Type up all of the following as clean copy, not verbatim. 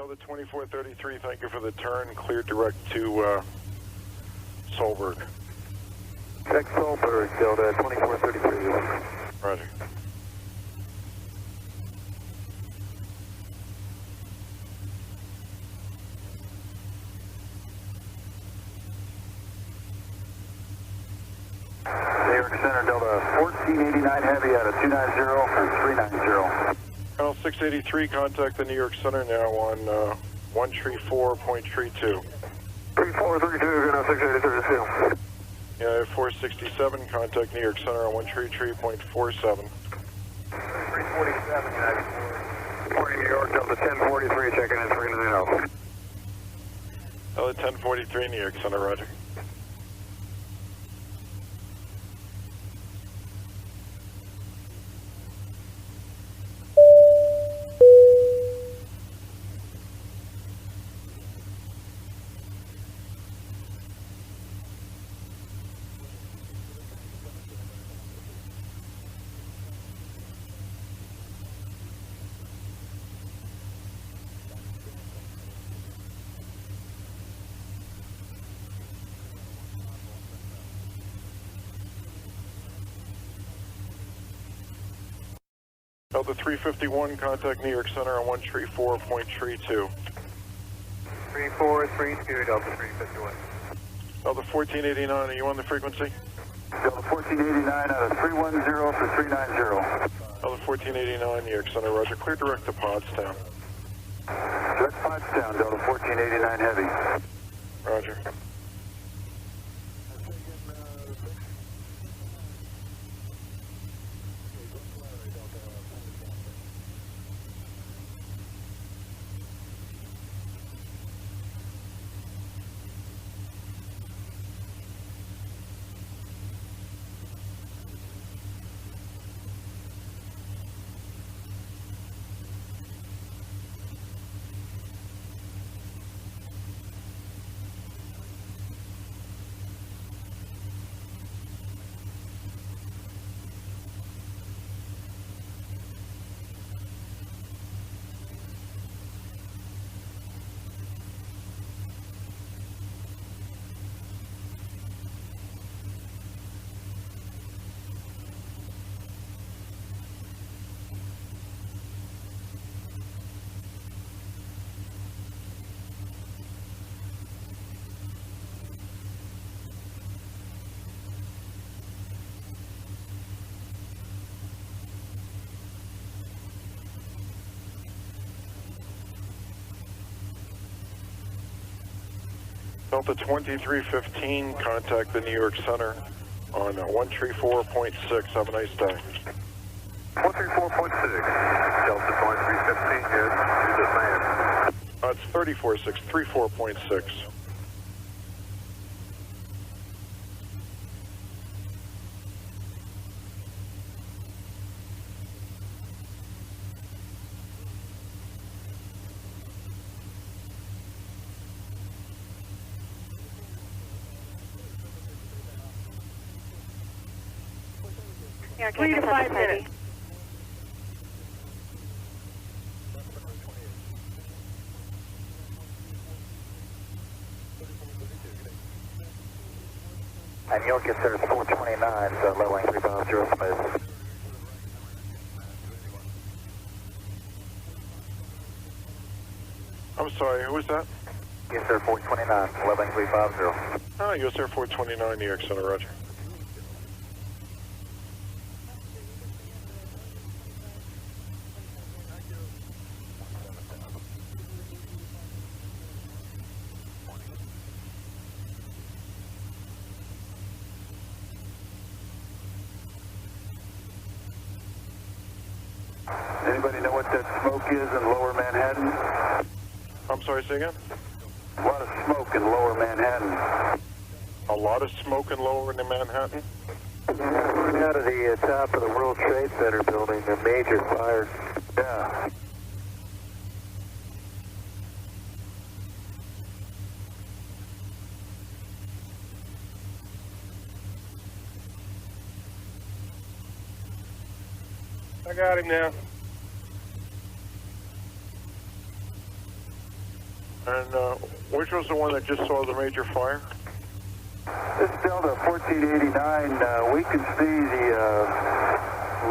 Delta 2433, thank you for the turn. Clear direct to Solberg. Check Solberg, Delta 2433. Roger. New York Center, Delta 1489 Heavy out of 290 and 390. Channel 683, contact the New York Center now on 134.32. 3432, now 683. Yeah, 467, contact New York Center on 133.47. 347, Morning, New York, Delta 1043, checking in 390. Delta 1043, New York Center, roger. Delta 351, contact New York Center on 134.32. 3432, Delta 351. Delta 1489, are you on the frequency? Delta 1489 out of 310 for 390. Delta 1489, New York Center, roger. Clear direct to Pottstown. Direct Pottstown, Delta 1489 Heavy. Roger. Delta 2315, contact the New York Center on 134.6. Have a nice day. 134.6, Delta 2315, yes, use this man. It's 34.6, 34.6. Yeah, 3 to 5 minutes. And you'll get there at 429, so low line 350 smooth. I'm sorry, who was that? Yes, sir, 429, low line 350. Ah, US Air 429, New York Center, roger. Anybody know what that smoke is in lower Manhattan? I'm sorry, say again? A lot of smoke in lower Manhattan. A lot of smoke in lower in Manhattan? Coming out of the top of the World Trade Center building, a major fire. Yeah. I got him now. And which was the one that just saw the major fire? This is Delta 1489. We can see the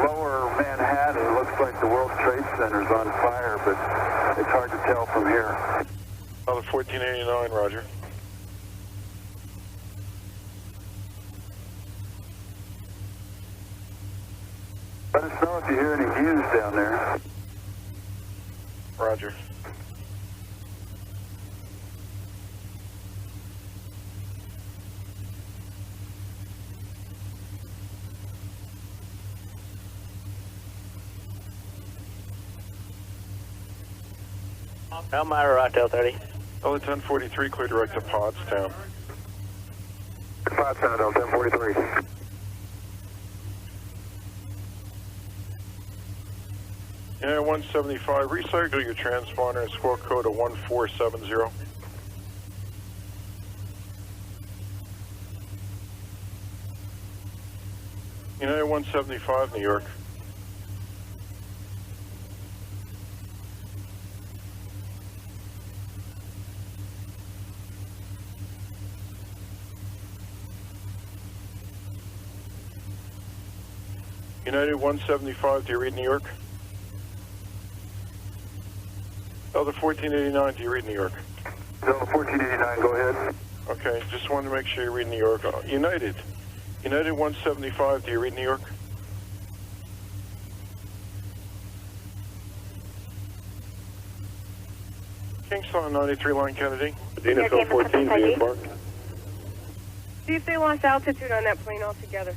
lower Manhattan. It looks like the World Trade Center's on fire, but it's hard to tell from here. Delta 1489, roger. Let us know if you hear any views down there. Roger. Elmira, Rockdale 30. Delta 1043, clear direct to Pottstown. Pottstown, Delta 1043. United 175, recycle your transponder and squawk code of 1470. United 175, New York. United 175, do you read New York? Delta 1489, do you read New York? Delta 1489, go ahead. Okay, just wanted to make sure you read New York. United 175, do you read New York? Kingston 93 line Kennedy. Yeah, Phil 14, Kennedy. Park. See if they lost altitude on that plane altogether.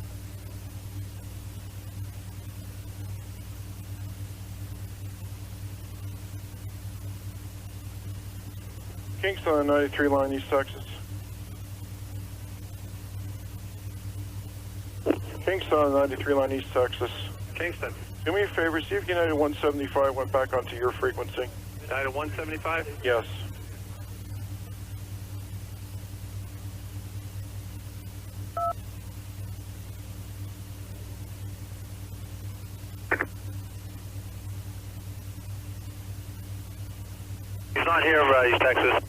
Kingston 93 line East Texas. Kingston 93 line East Texas. Kingston. Do me a favor, see if United 175 went back onto your frequency. United 175? Yes. He's not here, East Texas.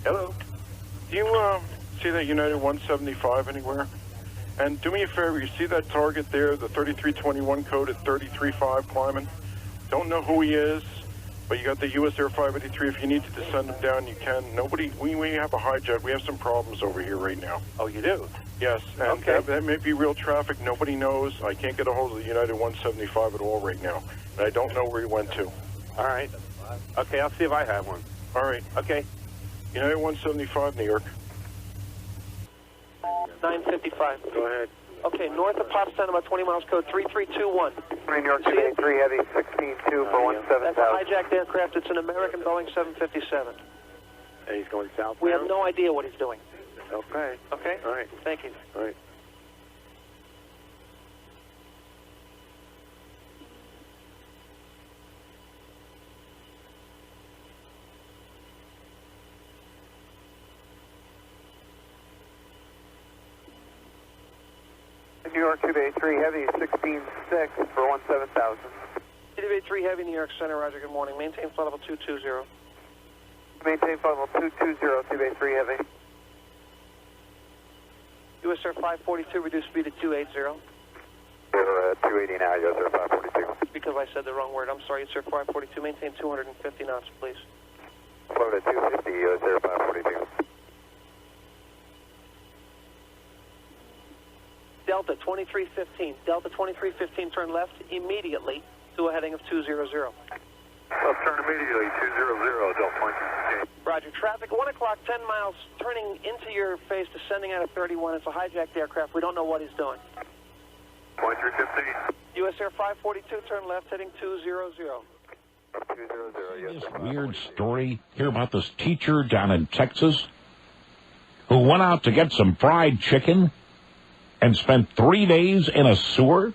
Hello. Do you see that United 175 anywhere? And do me a favor, you see that target there, the 3321 code at 335 climbing? Don't know who he is, but you got the US Air 583. If you need to descend him down, you can. We have a hijack. We have some problems over here right now. Oh, you do? Yes, and Okay. that may be real traffic. Nobody knows. I can't get a hold of the United 175 at all right now. And I don't know where he went to. All right. Okay, I'll see if I have one. All right. Okay. United 175, New York. 955. Go ahead. Okay, north of Pottstown, about 20 miles, code 3321. New York 283 Heavy 16-2 for That's a 17,000. hijacked aircraft. It's an American Boeing 757. And he's going south We now? have no idea what he's doing. Okay. Okay? All right. Thank you. All right. New York 283 Heavy 16-6 for 17,000. EDT Heavy, New York Center, Roger, good morning. Maintain flight level 220. Maintain flight level 220, 283 Heavy. US Air 542, reduce speed to 280. We're 280 now, US Air 542. Because I said the wrong word. I'm sorry, US Air 542. Maintain 250 knots, please. Float at 250, US Air 542. Delta 2315. Delta 2315, turn left immediately to a heading of 200. Left turn immediately, 200, Delta 2315. Roger. Traffic, 1 o'clock, 10 miles, turning into your face, descending out of 31. It's a hijacked aircraft. We don't know what he's doing. 2315. US Air 542, turn left, heading 200. 200, yes. This weird story here about this teacher down in Texas who went out to get some fried chicken and spent 3 days in a sewer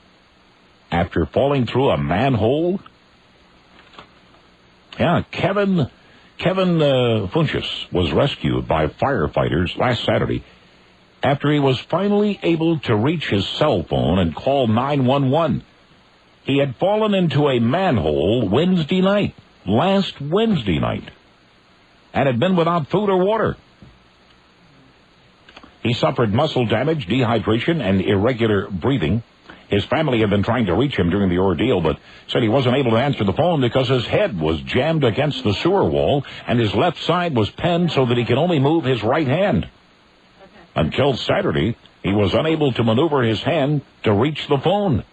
after falling through a manhole. Yeah, Kevin Funchess was rescued by firefighters last Saturday after he was finally able to reach his cell phone and call 911. He had fallen into a manhole last Wednesday night, and had been without food or water. He suffered muscle damage, dehydration, and irregular breathing. His family had been trying to reach him during the ordeal, but said he wasn't able to answer the phone because his head was jammed against the sewer wall and his left side was pinned so that he could only move his right hand. Until Saturday, he was unable to maneuver his hand to reach the phone,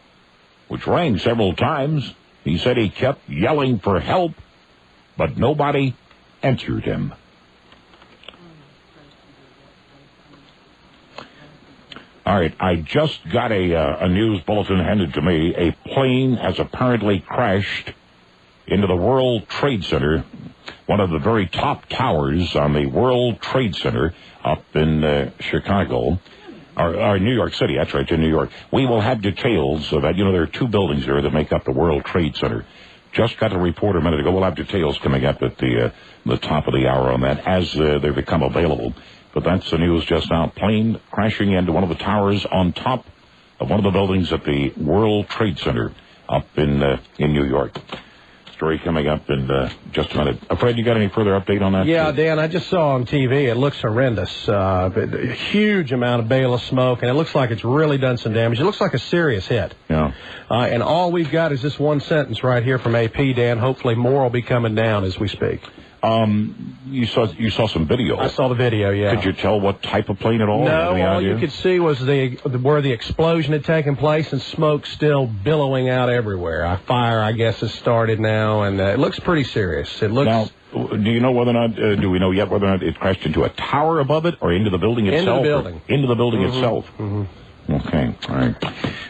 which rang several times. He said he kept yelling for help, but nobody answered him. All right, I just got a news bulletin handed to me. A plane has apparently crashed into the World Trade Center, one of the very top towers on the World Trade Center up in Chicago, or New York City. That's right, in New York. We will have details of that. You know, there are two buildings there that make up the World Trade Center. Just got a report a minute ago. We'll have details coming up at the top of the hour on that as they become available. But that's the news just now. Plane crashing into one of the towers on top of one of the buildings at the World Trade Center up in New York. Story coming up in just a minute. Fred, you got any further update on that? Yeah, Dan, I just saw on TV. It looks horrendous. A huge amount of bale of smoke, and it looks like it's really done some damage. It looks like a serious hit. Yeah. And all we've got is this one sentence right here from AP, Dan. Hopefully more will be coming down as we speak. You saw some video. I saw the video, yeah. Could you tell what type of plane at all? No, all you could see was where the explosion had taken place and smoke still billowing out everywhere. A fire, I guess, has started now, and it looks pretty serious. It looks. Now, do you know whether or not? Do we know yet whether or not it crashed into a tower above it or into the building itself? Into the building. Into the building itself. Mm-hmm. Okay, all right.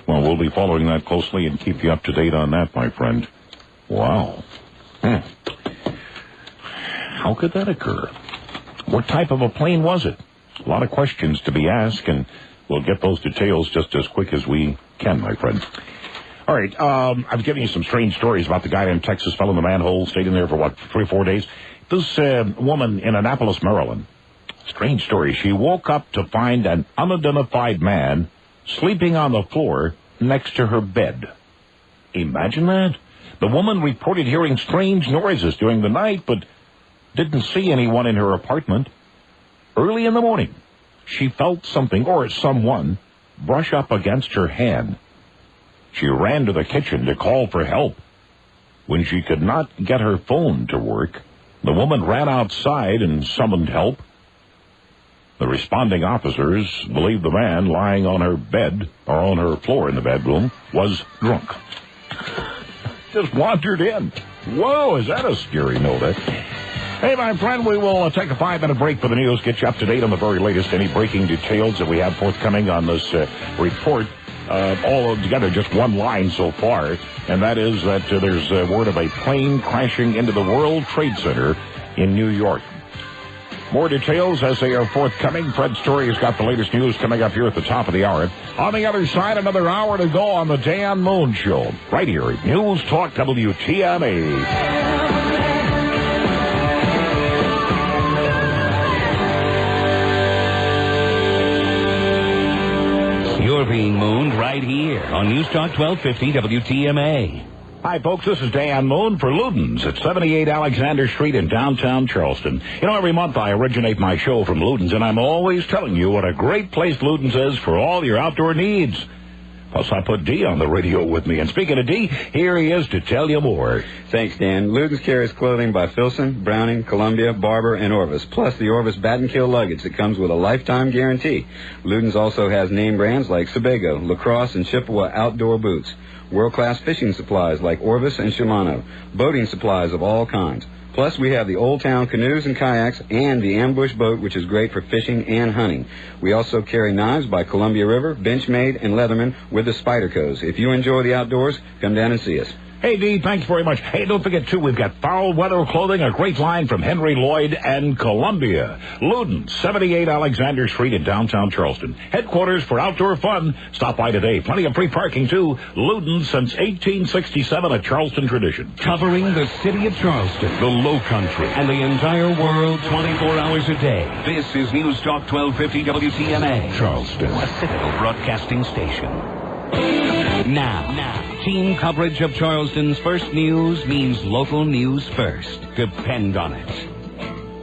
Well, we'll be following that closely and keep you up to date on that, my friend. Wow. How could that occur? What type of a plane was it? A lot of questions to be asked, and we'll get those details just as quick as we can, my friend. All right, I'm giving you some strange stories about the guy in Texas fell in the manhole, stayed in there for, 3 or 4 days. This woman in Annapolis, Maryland, strange story. She woke up to find an unidentified man sleeping on the floor next to her bed. Imagine that. The woman reported hearing strange noises during the night, but didn't see anyone in her apartment. Early in the morning, she felt something or someone brush up against her hand. She ran to the kitchen to call for help. When she could not get her phone to work, the woman ran outside and summoned help. The responding officers believed the man lying on her bed, or on her floor in the bedroom, was drunk. Just wandered in. Whoa, is that a scary note, eh? Hey, my friend, we will take a 5-minute break for the news, get you up to date on the very latest, any breaking details that we have forthcoming on this report. All together, just one line so far, and that is that there's word of a plane crashing into the World Trade Center in New York. More details as they are forthcoming. Fred Story has got the latest news coming up here at the top of the hour. On the other side, another hour to go on the Dan Moon Show, right here at News Talk WTMA. You're being mooned right here on News Talk 1250 WTMA. Hi, folks. This is Dan Moon for Luden's at 78 Alexander Street in downtown Charleston. You know, every month I originate my show from Luden's, and I'm always telling you what a great place Luden's is for all your outdoor needs. Plus, I put D on the radio with me. And speaking of D, here he is to tell you more. Thanks, Dan. Luden's carries clothing by Filson, Browning, Columbia, Barber, and Orvis, plus the Orvis Bat and Kill luggage that comes with a lifetime guarantee. Luden's also has name brands like Sebago, Lacrosse, and Chippewa outdoor boots. World-class fishing supplies like Orvis and Shimano. Boating supplies of all kinds. Plus, we have the Old Town canoes and kayaks and the Ambush boat, which is great for fishing and hunting. We also carry knives by Columbia River, Benchmade, and Leatherman with the Spydercos. If you enjoy the outdoors, come down and see us. Hey, Dee, thanks very much. Hey, don't forget, too, we've got foul weather clothing, a great line from Henry Lloyd and Columbia. Luden, 78 Alexander Street in downtown Charleston. Headquarters for outdoor fun. Stop by today. Plenty of free parking, too. Luden, since 1867, a Charleston tradition. Covering the city of Charleston, the Low Country, and the entire world 24 hours a day. This is News Talk 1250 WTMA. Charleston, a Citadel Broadcasting Station. Now, team coverage of Charleston's first news means local news first. Depend on it.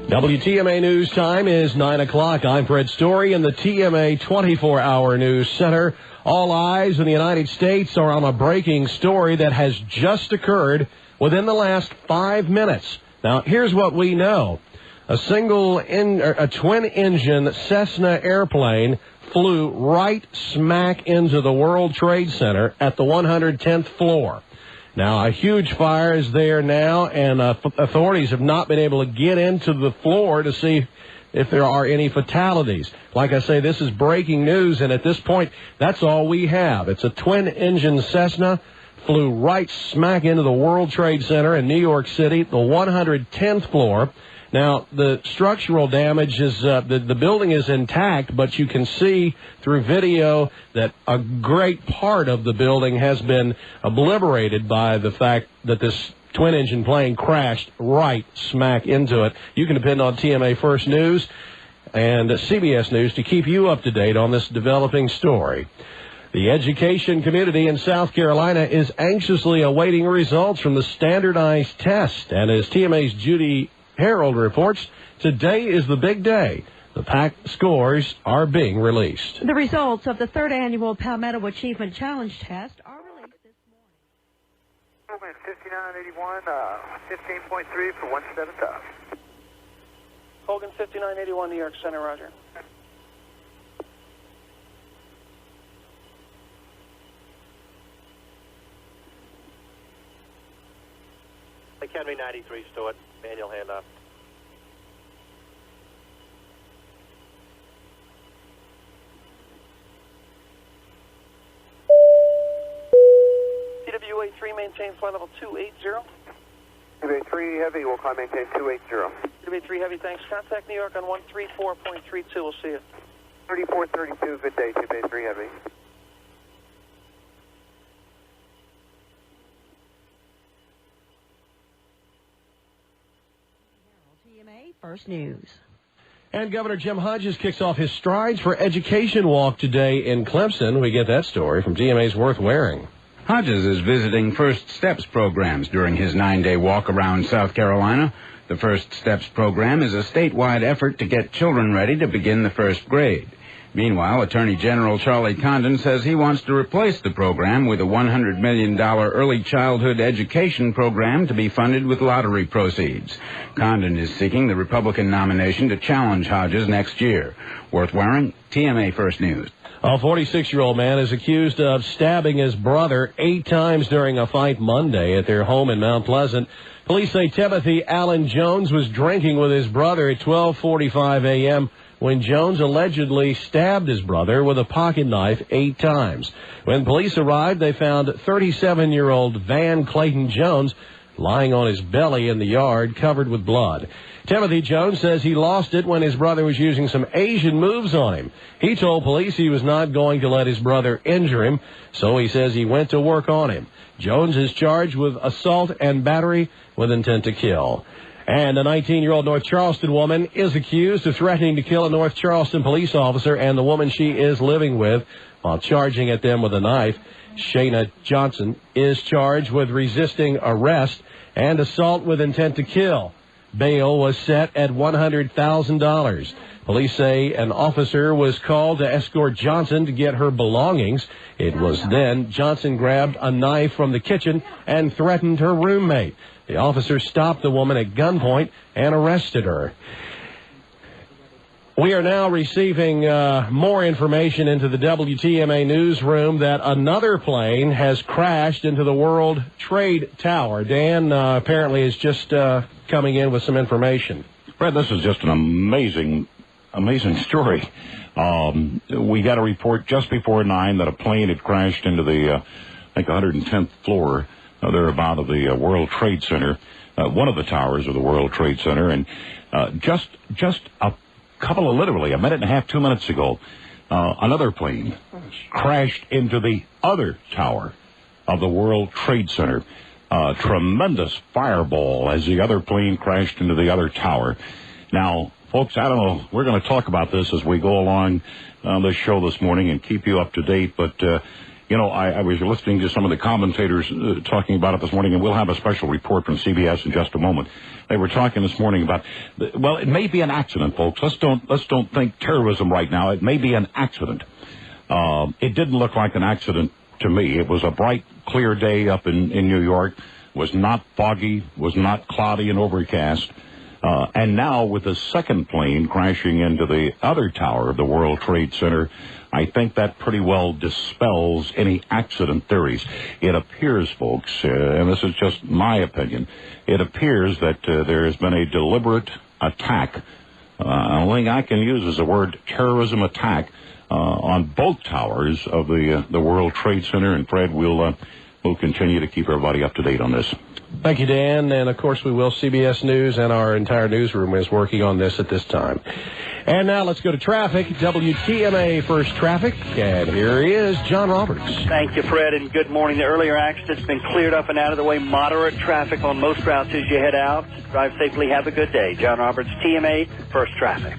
WTMA News Time is 9 o'clock. I'm Fred Story in the TMA 24-hour News Center. All eyes in the United States are on a breaking story that has just occurred within the last 5 minutes. Now, here's what we know. A twin-engine Cessna airplane flew right smack into the World Trade Center at the 110th floor. Now, a huge fire is there now, and authorities have not been able to get into the floor to see if there are any fatalities. Like I say, this is breaking news, and at this point, that's all we have. It's a twin-engine Cessna, flew right smack into the World Trade Center in New York City, the 110th floor. Now, the structural damage is, the building is intact, but you can see through video that a great part of the building has been obliterated by the fact that this twin-engine plane crashed right smack into it. You can depend on TMA First News and CBS News to keep you up to date on this developing story. The education community in South Carolina is anxiously awaiting results from the standardized test, and as TMA's Judy Harold reports, today is the big day. The PAC scores are being released. The results of the third annual Palmetto Achievement Challenge test are released this morning. 5981, 15.3 for 17 top. Hogan 5981, New York Center, roger. Academy 93, Stuart. Manual handoff. TWA 3, maintain flight level 280. TWA 3 heavy, we'll climb maintain 280. TWA 3 heavy, thanks. Contact New York on 134.32. We'll see you. 3432, good day, TWA 3 heavy. TMA First News. And Governor Jim Hodges kicks off his Strides for Education walk today in Clemson. We get that story from TMA's Worth Waring. Hodges is visiting First Steps programs during his 9-day walk around South Carolina. The First Steps program is a statewide effort to get children ready to begin the first grade. Meanwhile, Attorney General Charlie Condon says he wants to replace the program with a $100 million early childhood education program to be funded with lottery proceeds. Condon is seeking the Republican nomination to challenge Hodges next year. Worth Waring, TMA First News. A 46-year-old man is accused of stabbing his brother 8 times during a fight Monday at their home in Mount Pleasant. Police say Timothy Allen Jones was drinking with his brother at 12:45 a.m. when Jones allegedly stabbed his brother with a pocket knife 8 times. When police arrived, they found 37-year-old Van Clayton Jones lying on his belly in the yard, covered with blood. Timothy Jones says he lost it when his brother was using some Asian moves on him. He told police he was not going to let his brother injure him, so he says he went to work on him. Jones is charged with assault and battery with intent to kill. And a 19-year-old North Charleston woman is accused of threatening to kill a North Charleston police officer and the woman she is living with while charging at them with a knife. Shayna Johnson is charged with resisting arrest and assault with intent to kill. Bail was set at $100,000. Police say an officer was called to escort Johnson to get her belongings. It was then Johnson grabbed a knife from the kitchen and threatened her roommate. The officer stopped the woman at gunpoint and arrested her. We are now receiving more information into the WTMA newsroom that another plane has crashed into the World Trade Tower. Dan apparently is just coming in with some information. Fred, this is just an amazing story. We got a report just before 9 that a plane had crashed into the, I think, 110th floor thereabout of the World Trade Center, one of the towers of the World Trade Center, and just literally a minute and a half, 2 minutes ago, another plane crashed into the other tower of the World Trade Center. Tremendous fireball as the other plane crashed into the other tower. Now, folks, I don't know, we're going to talk about this as we go along this show this morning and keep you up to date, but I was listening to some of the commentators talking about it this morning, and we'll have a special report from CBS in just a moment. They were talking this morning about, it may be an accident, folks. Let's don't think terrorism right now. It may be an accident. It didn't look like an accident to me. It was a bright, clear day up in New York. Was not foggy, was not cloudy and overcast. And now with the second plane crashing into the other tower of the World Trade Center, I think that pretty well dispels any accident theories. It appears, folks, and this is just my opinion, it appears that there has been a deliberate attack. The only thing I can use is the word terrorism attack on both towers of the World Trade Center. And Fred, we'll continue to keep everybody up to date on this. Thank you, Dan. And, of course, we will. CBS News and our entire newsroom is working on this at this time. And now let's go to traffic. WTMA First Traffic. And here he is, John Roberts. Thank you, Fred, and good morning. The earlier accident's been cleared up and out of the way. Moderate traffic on most routes as you head out. Drive safely. Have a good day. John Roberts, TMA First Traffic.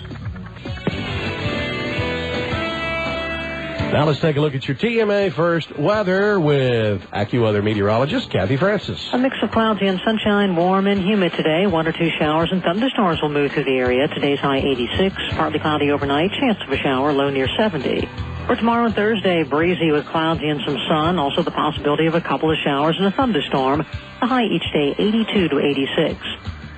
Now let's take a look at your TMA First weather with AccuWeather meteorologist Kathy Francis. A mix of cloudy and sunshine, warm and humid today. 1 or 2 showers and thunderstorms will move through the area. Today's high 86, partly cloudy overnight, chance of a shower, low near 70. For tomorrow and Thursday, breezy with cloudy and some sun. Also the possibility of a couple of showers and a thunderstorm. The high each day 82 to 86.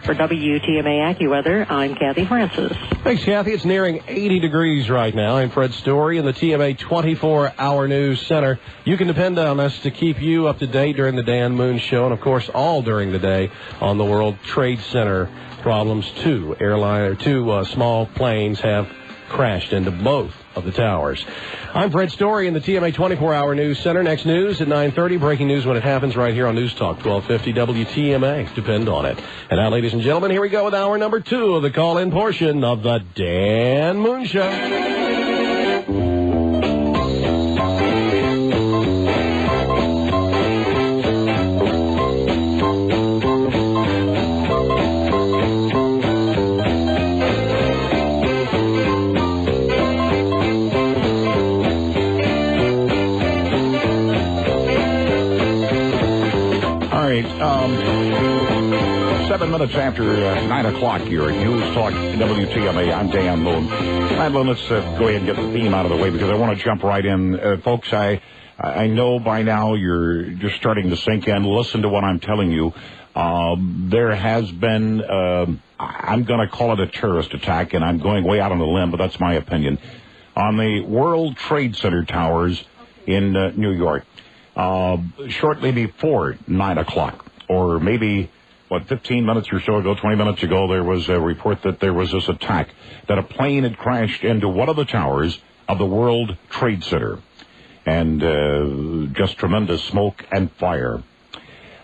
For WTMA AccuWeather, I'm Kathy Francis. Thanks, Kathy. It's nearing 80 degrees right now. I'm Fred Story in the TMA 24-hour News Center. You can depend on us to keep you up to date during the Dan Moon Show, and, of course, all during the day on the World Trade Center problems. Two small planes have crashed into both of the towers. I'm Fred Story in the TMA 24-hour News Center. Next news at 9:30. Breaking news when it happens right here on News Talk 1250 WTMA. Depend on it. And now, ladies and gentlemen, here we go with hour number 2 of the call-in portion of the Dan Moon Show. All right, 7 minutes after 9 o'clock here at News Talk WTMA. I'm Dan Moon. Let's go ahead and get the theme out of the way because I want to jump right in. Folks, I know by now you're just starting to sink in. Listen to what I'm telling you. There has been, I'm going to call it a terrorist attack, and I'm going way out on a limb, but that's my opinion, on the World Trade Center towers in New York. Shortly before 9 o'clock, or maybe, 15 minutes or so ago, 20 minutes ago, there was a report that there was this attack, that a plane had crashed into one of the towers of the World Trade Center, and just tremendous smoke and fire.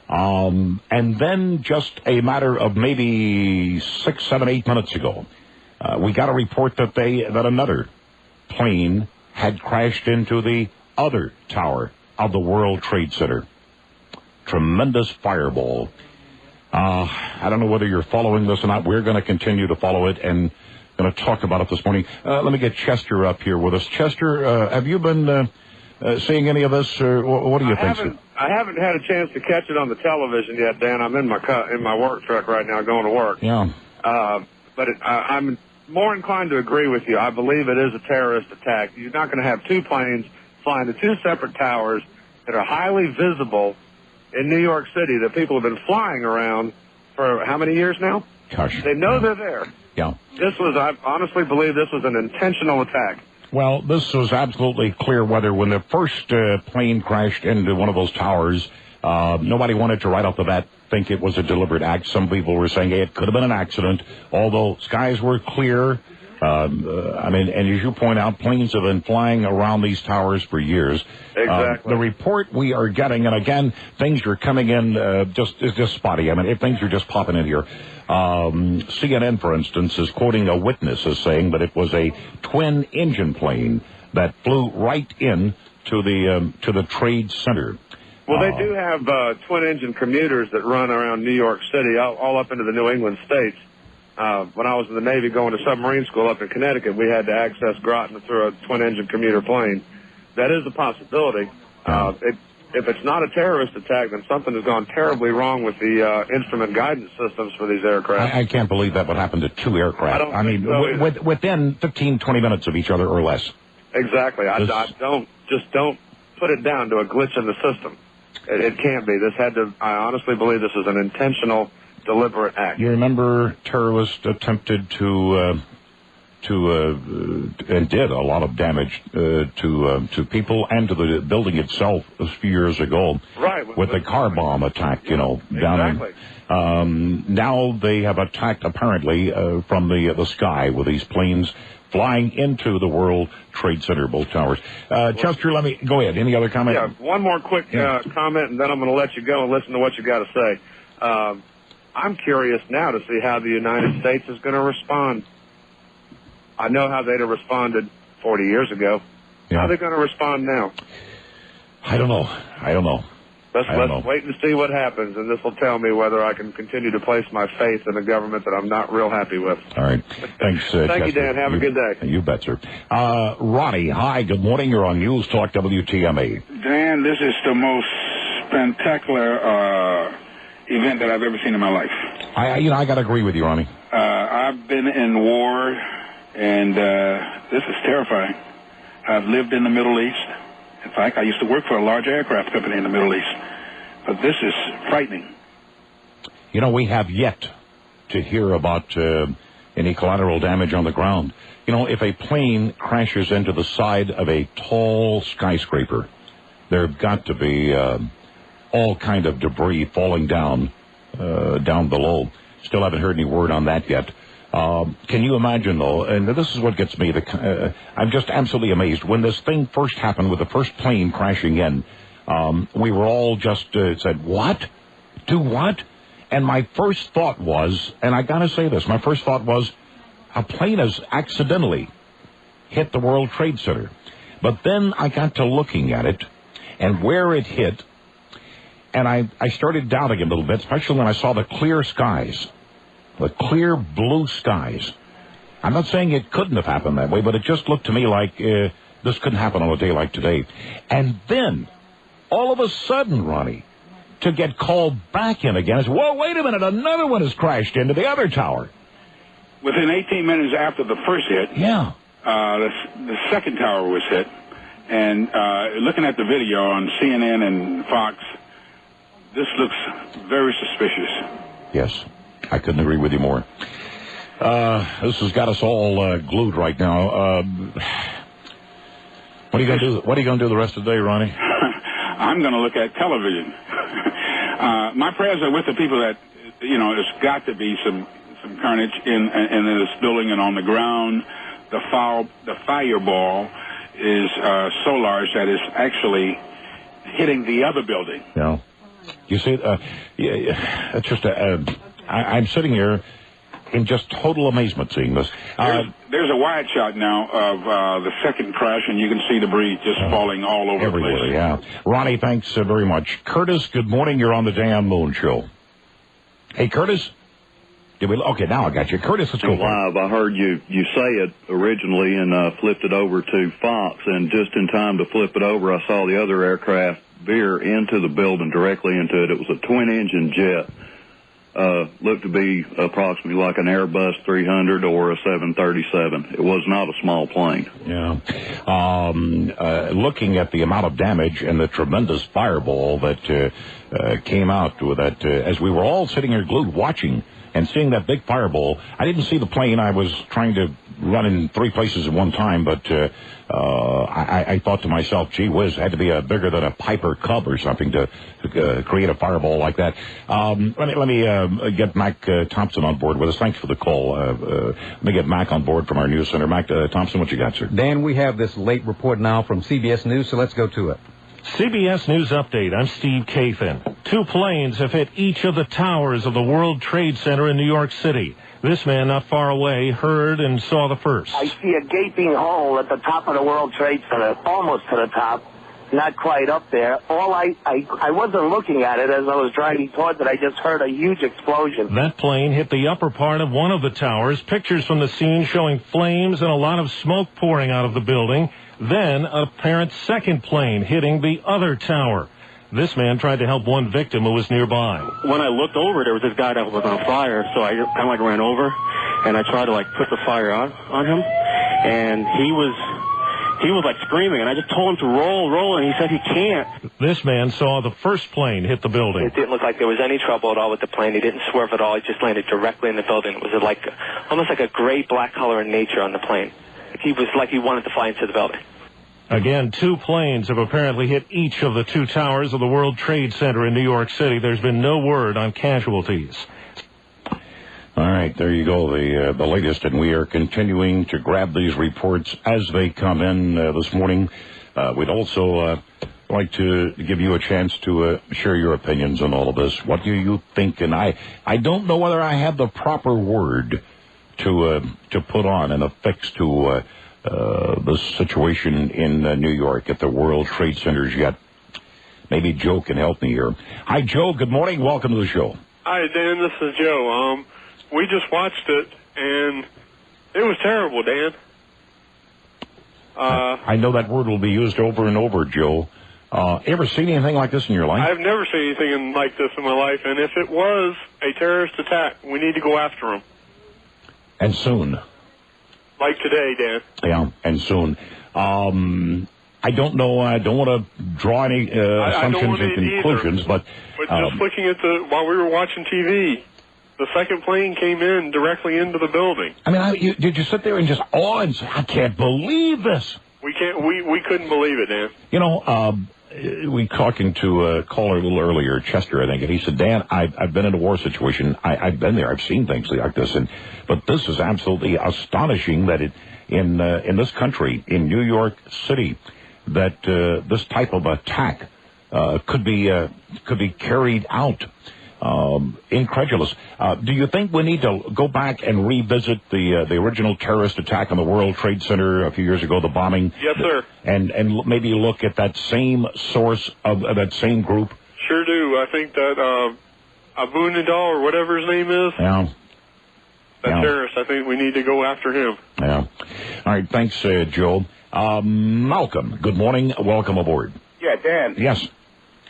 And then just a matter of maybe 6, 7, 8 minutes ago, we got a report that another plane had crashed into the other tower of the World Trade Center. Tremendous fireball. I don't know whether you're following this or not. We're going to continue to follow it and going to talk about it this morning. Let me get Chester up here with us. Chester, have you been seeing any of this? What do you think? I haven't had a chance to catch it on the television yet, Dan. I'm in my work truck right now going to work. Yeah. But I'm more inclined to agree with you. I believe it is a terrorist attack. You're not going to have 2 planes flying to 2 separate towers that are highly visible in New York City that people have been flying around for how many years now? Gosh. They know they're there. Yeah. I honestly believe this was an intentional attack. Well, this was absolutely clear weather. When the first plane crashed into one of those towers, nobody wanted to right off the bat think it was a deliberate act. Some people were saying, hey, it could have been an accident, although skies were clear. And as you point out, planes have been flying around these towers for years. Exactly. The report we are getting, and again, things are coming in just spotty. Things are just popping in here. CNN, for instance, is quoting a witness as saying that it was a twin-engine plane that flew right in to the Trade Center. Well, they do have twin-engine commuters that run around New York City, all up into the New England states. When I was in the Navy going to submarine school up in Connecticut, we had to access Groton through a twin-engine commuter plane. That is a possibility. If it's not a terrorist attack, then something has gone terribly wrong with the instrument guidance systems for these aircraft. I can't believe that would happen to two aircraft. I mean, so within 15, 20 minutes of each other or less. Exactly. I don't put it down to a glitch in the system. It can't be. I honestly believe this is an intentional, deliberate act. You remember terrorists attempted to and did a lot of damage to people and to the building itself a few years ago. Right. With the car bomb attack, down exactly. Now they have attacked apparently from the sky with these planes flying into the World Trade Center, both towers. Chester, let me go ahead. Any other comment? Yeah, one more quick comment, and then I'm going to let you go and listen to what you got to say. I'm curious now to see how the United States is going to respond. I know how they'd have responded 40 years ago. Yeah. How are they going to respond now? I don't know. Let's wait and see what happens, and this will tell me whether I can continue to place my faith in a government that I'm not real happy with. All right. Thanks, Thank you, Dan. Have a good day. You bet, sir. Ronnie, hi. Good morning. You're on News Talk WTMA. Dan, this is the most spectacular event that I've ever seen in my life. I got to agree with you, Ronnie. I've been in war, and this is terrifying. I've lived in the Middle East. In fact, I used to work for a large aircraft company in the Middle East. But this is frightening. We have yet to hear about any collateral damage on the ground. If a plane crashes into the side of a tall skyscraper, there have got to be all kind of debris falling down below. Still haven't heard any word on that yet. Can you imagine, though, and this is what gets me, I'm just absolutely amazed. When this thing first happened with the first plane crashing in, we were all just said, what? Do what? And my first thought was, and I got to say this, my first thought was, a plane has accidentally hit the World Trade Center. But then I got to looking at it and where it hit, and I started doubting it a little bit, especially when I saw the clear skies. The clear blue skies. I'm not saying it couldn't have happened that way, but it just looked to me like this couldn't happen on a day like today. And then, all of a sudden, Ronnie, to get called back in again, whoa, wait a minute, another one has crashed into the other tower. Within 18 minutes after the first hit, the second tower was hit. And looking at the video on CNN and Fox, this looks very suspicious. Yes. I couldn't agree with you more. This has got us all glued right now. What are you going to do? What are you going to do the rest of the day, Ronnie? I'm going to look at television. My prayers are with the people that there's got to be some carnage in this building and on the ground. The fireball is so large that it's actually hitting the other building. Yeah. You see, it's just I'm sitting here in just total amazement seeing this. There's a wide shot now of the second crash, and you can see debris just falling all over everywhere, the place. Yeah. Ronnie, thanks very much. Curtis, good morning. You're on the Dan Moon Show. Hey, Curtis? Okay, now I got you. Curtis, let's go. Live, I heard you say it originally and flipped it over to Fox, and just in time to flip it over, I saw the other aircraft veer into the building, directly into it. It was a twin-engine jet. Looked to be approximately like an Airbus 300 or a 737. It was not a small plane. Yeah. Looking at the amount of damage and the tremendous fireball that came out with that, as we were all sitting here glued watching and seeing that big fireball, I didn't see the plane. I was trying to run in three places at one time, but I thought to myself, gee whiz, it had to be bigger than a Piper Cub or something to create a fireball like that. Let me get Mac Thompson on board with us. Thanks for the call. Let me get Mac on board from our news center. Mac Thompson, what you got, sir? Dan, we have this late report now from CBS News, so let's go to it. CBS News Update. I'm Steve Kathan. 2 planes have hit each of the towers of the World Trade Center in New York City. This man not far away heard and saw the first. I see a gaping hole at the top of the World Trade Center, almost to the top, not quite up there. I wasn't looking at it as I was driving towards it. I just heard a huge explosion. That plane hit the upper part of one of the towers. Pictures from the scene showing flames and a lot of smoke pouring out of the building. Then a apparent second plane hitting the other tower. This man tried to help one victim who was nearby. When I looked over, there was this guy that was on fire, so I kind of like ran over, and I tried to like put the fire out on him, and he was like screaming, and I just told him to roll, and he said he can't. This man saw the first plane hit the building. It didn't look like there was any trouble at all with the plane. He didn't swerve at all. He just landed directly in the building. It was like almost like a gray-black color in nature on the plane. He was like he wanted to fly into the building. Again, 2 planes have apparently hit each of the 2 towers of the World Trade Center in New York City. There's been no word on casualties. All right, there you go, the latest, and we are continuing to grab these reports as they come in this morning. We'd also like to give you a chance to share your opinions on all of this. What do you think? And I don't know whether I have the proper word to put on and affix to the situation in New York at the World Trade Centers yet. Maybe Joe can help me here. Hi, Joe. Good morning. Welcome to the show. Hi, Dan. This is Joe. We just watched it, and it was terrible, Dan. I know that word will be used over and over, Joe. Ever seen anything like this in your life? I've never seen anything like this in my life, and if it was a terrorist attack, we need to go after them. And soon. Like today, Dan. Yeah, and soon. I don't know. I don't want to draw any assumptions and conclusions, but just looking at while we were watching TV, the second plane came in directly into the building. I mean, did you sit there and just awe and say, "I can't believe this"? We couldn't believe it, Dan. You know, we talking to a caller a little earlier, Chester, I think, and he said, "Dan, I've been in a war situation. I've been there. I've seen things like this, but this is absolutely astonishing that in this country, in New York City, that this type of attack could be carried out." Incredulous. Do you think we need to go back and revisit the original terrorist attack on the World Trade Center a few years ago, the bombing? Yes, sir. And maybe look at that same source of that same group? Sure do. I think that Abu Nidal, or whatever his name is, terrorist, I think we need to go after him. Yeah. All right. Thanks, Joe. Malcolm, good morning. Welcome aboard. Yeah, Dan. Yes.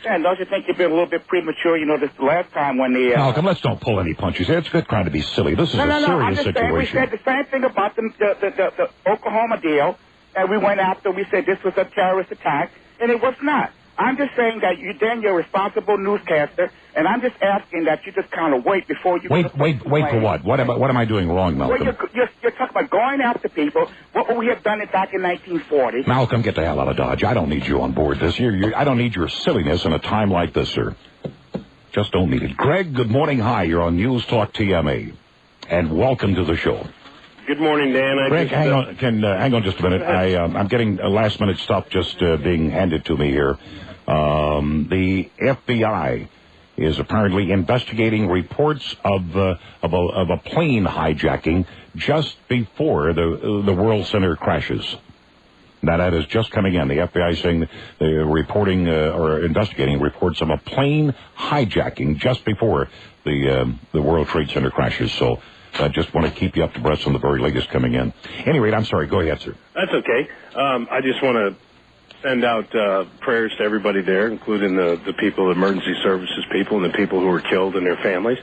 Dan, don't you think you've been a little bit premature? You know, this last time when the... Malcolm, let's don't pull any punches. It's good trying to be silly. This is a serious I'm just situation. Saying, we said the same thing about the Oklahoma deal, and we went after, we said this was a terrorist attack, and it was not. I'm just saying that you're a responsible newscaster, and I'm just asking that you just kind of wait before you... Wait for what? What am I doing wrong, Malcolm? Well, you're talking about going after people, what we have done it back in 1940. Malcolm, get the hell out of Dodge. I don't need you on board this. I don't need your silliness in a time like this, sir. Just don't need it. Greg, good morning. Hi, you're on News Talk TMA, and welcome to the show. Good morning, Dan. Greg, hang on just a minute. I'm getting last-minute stuff just being handed to me here. The FBI is apparently investigating reports of a plane hijacking just before the World Center crashes. Now, that is just coming in. The FBI saying they're reporting or investigating reports of a plane hijacking just before the World Trade Center crashes. So I just want to keep you up to breath on the very latest coming in. Anyway, I'm sorry. Go ahead, sir. That's okay. I just want to send out prayers to everybody there, including the people, the emergency services people, and the people who were killed and their families.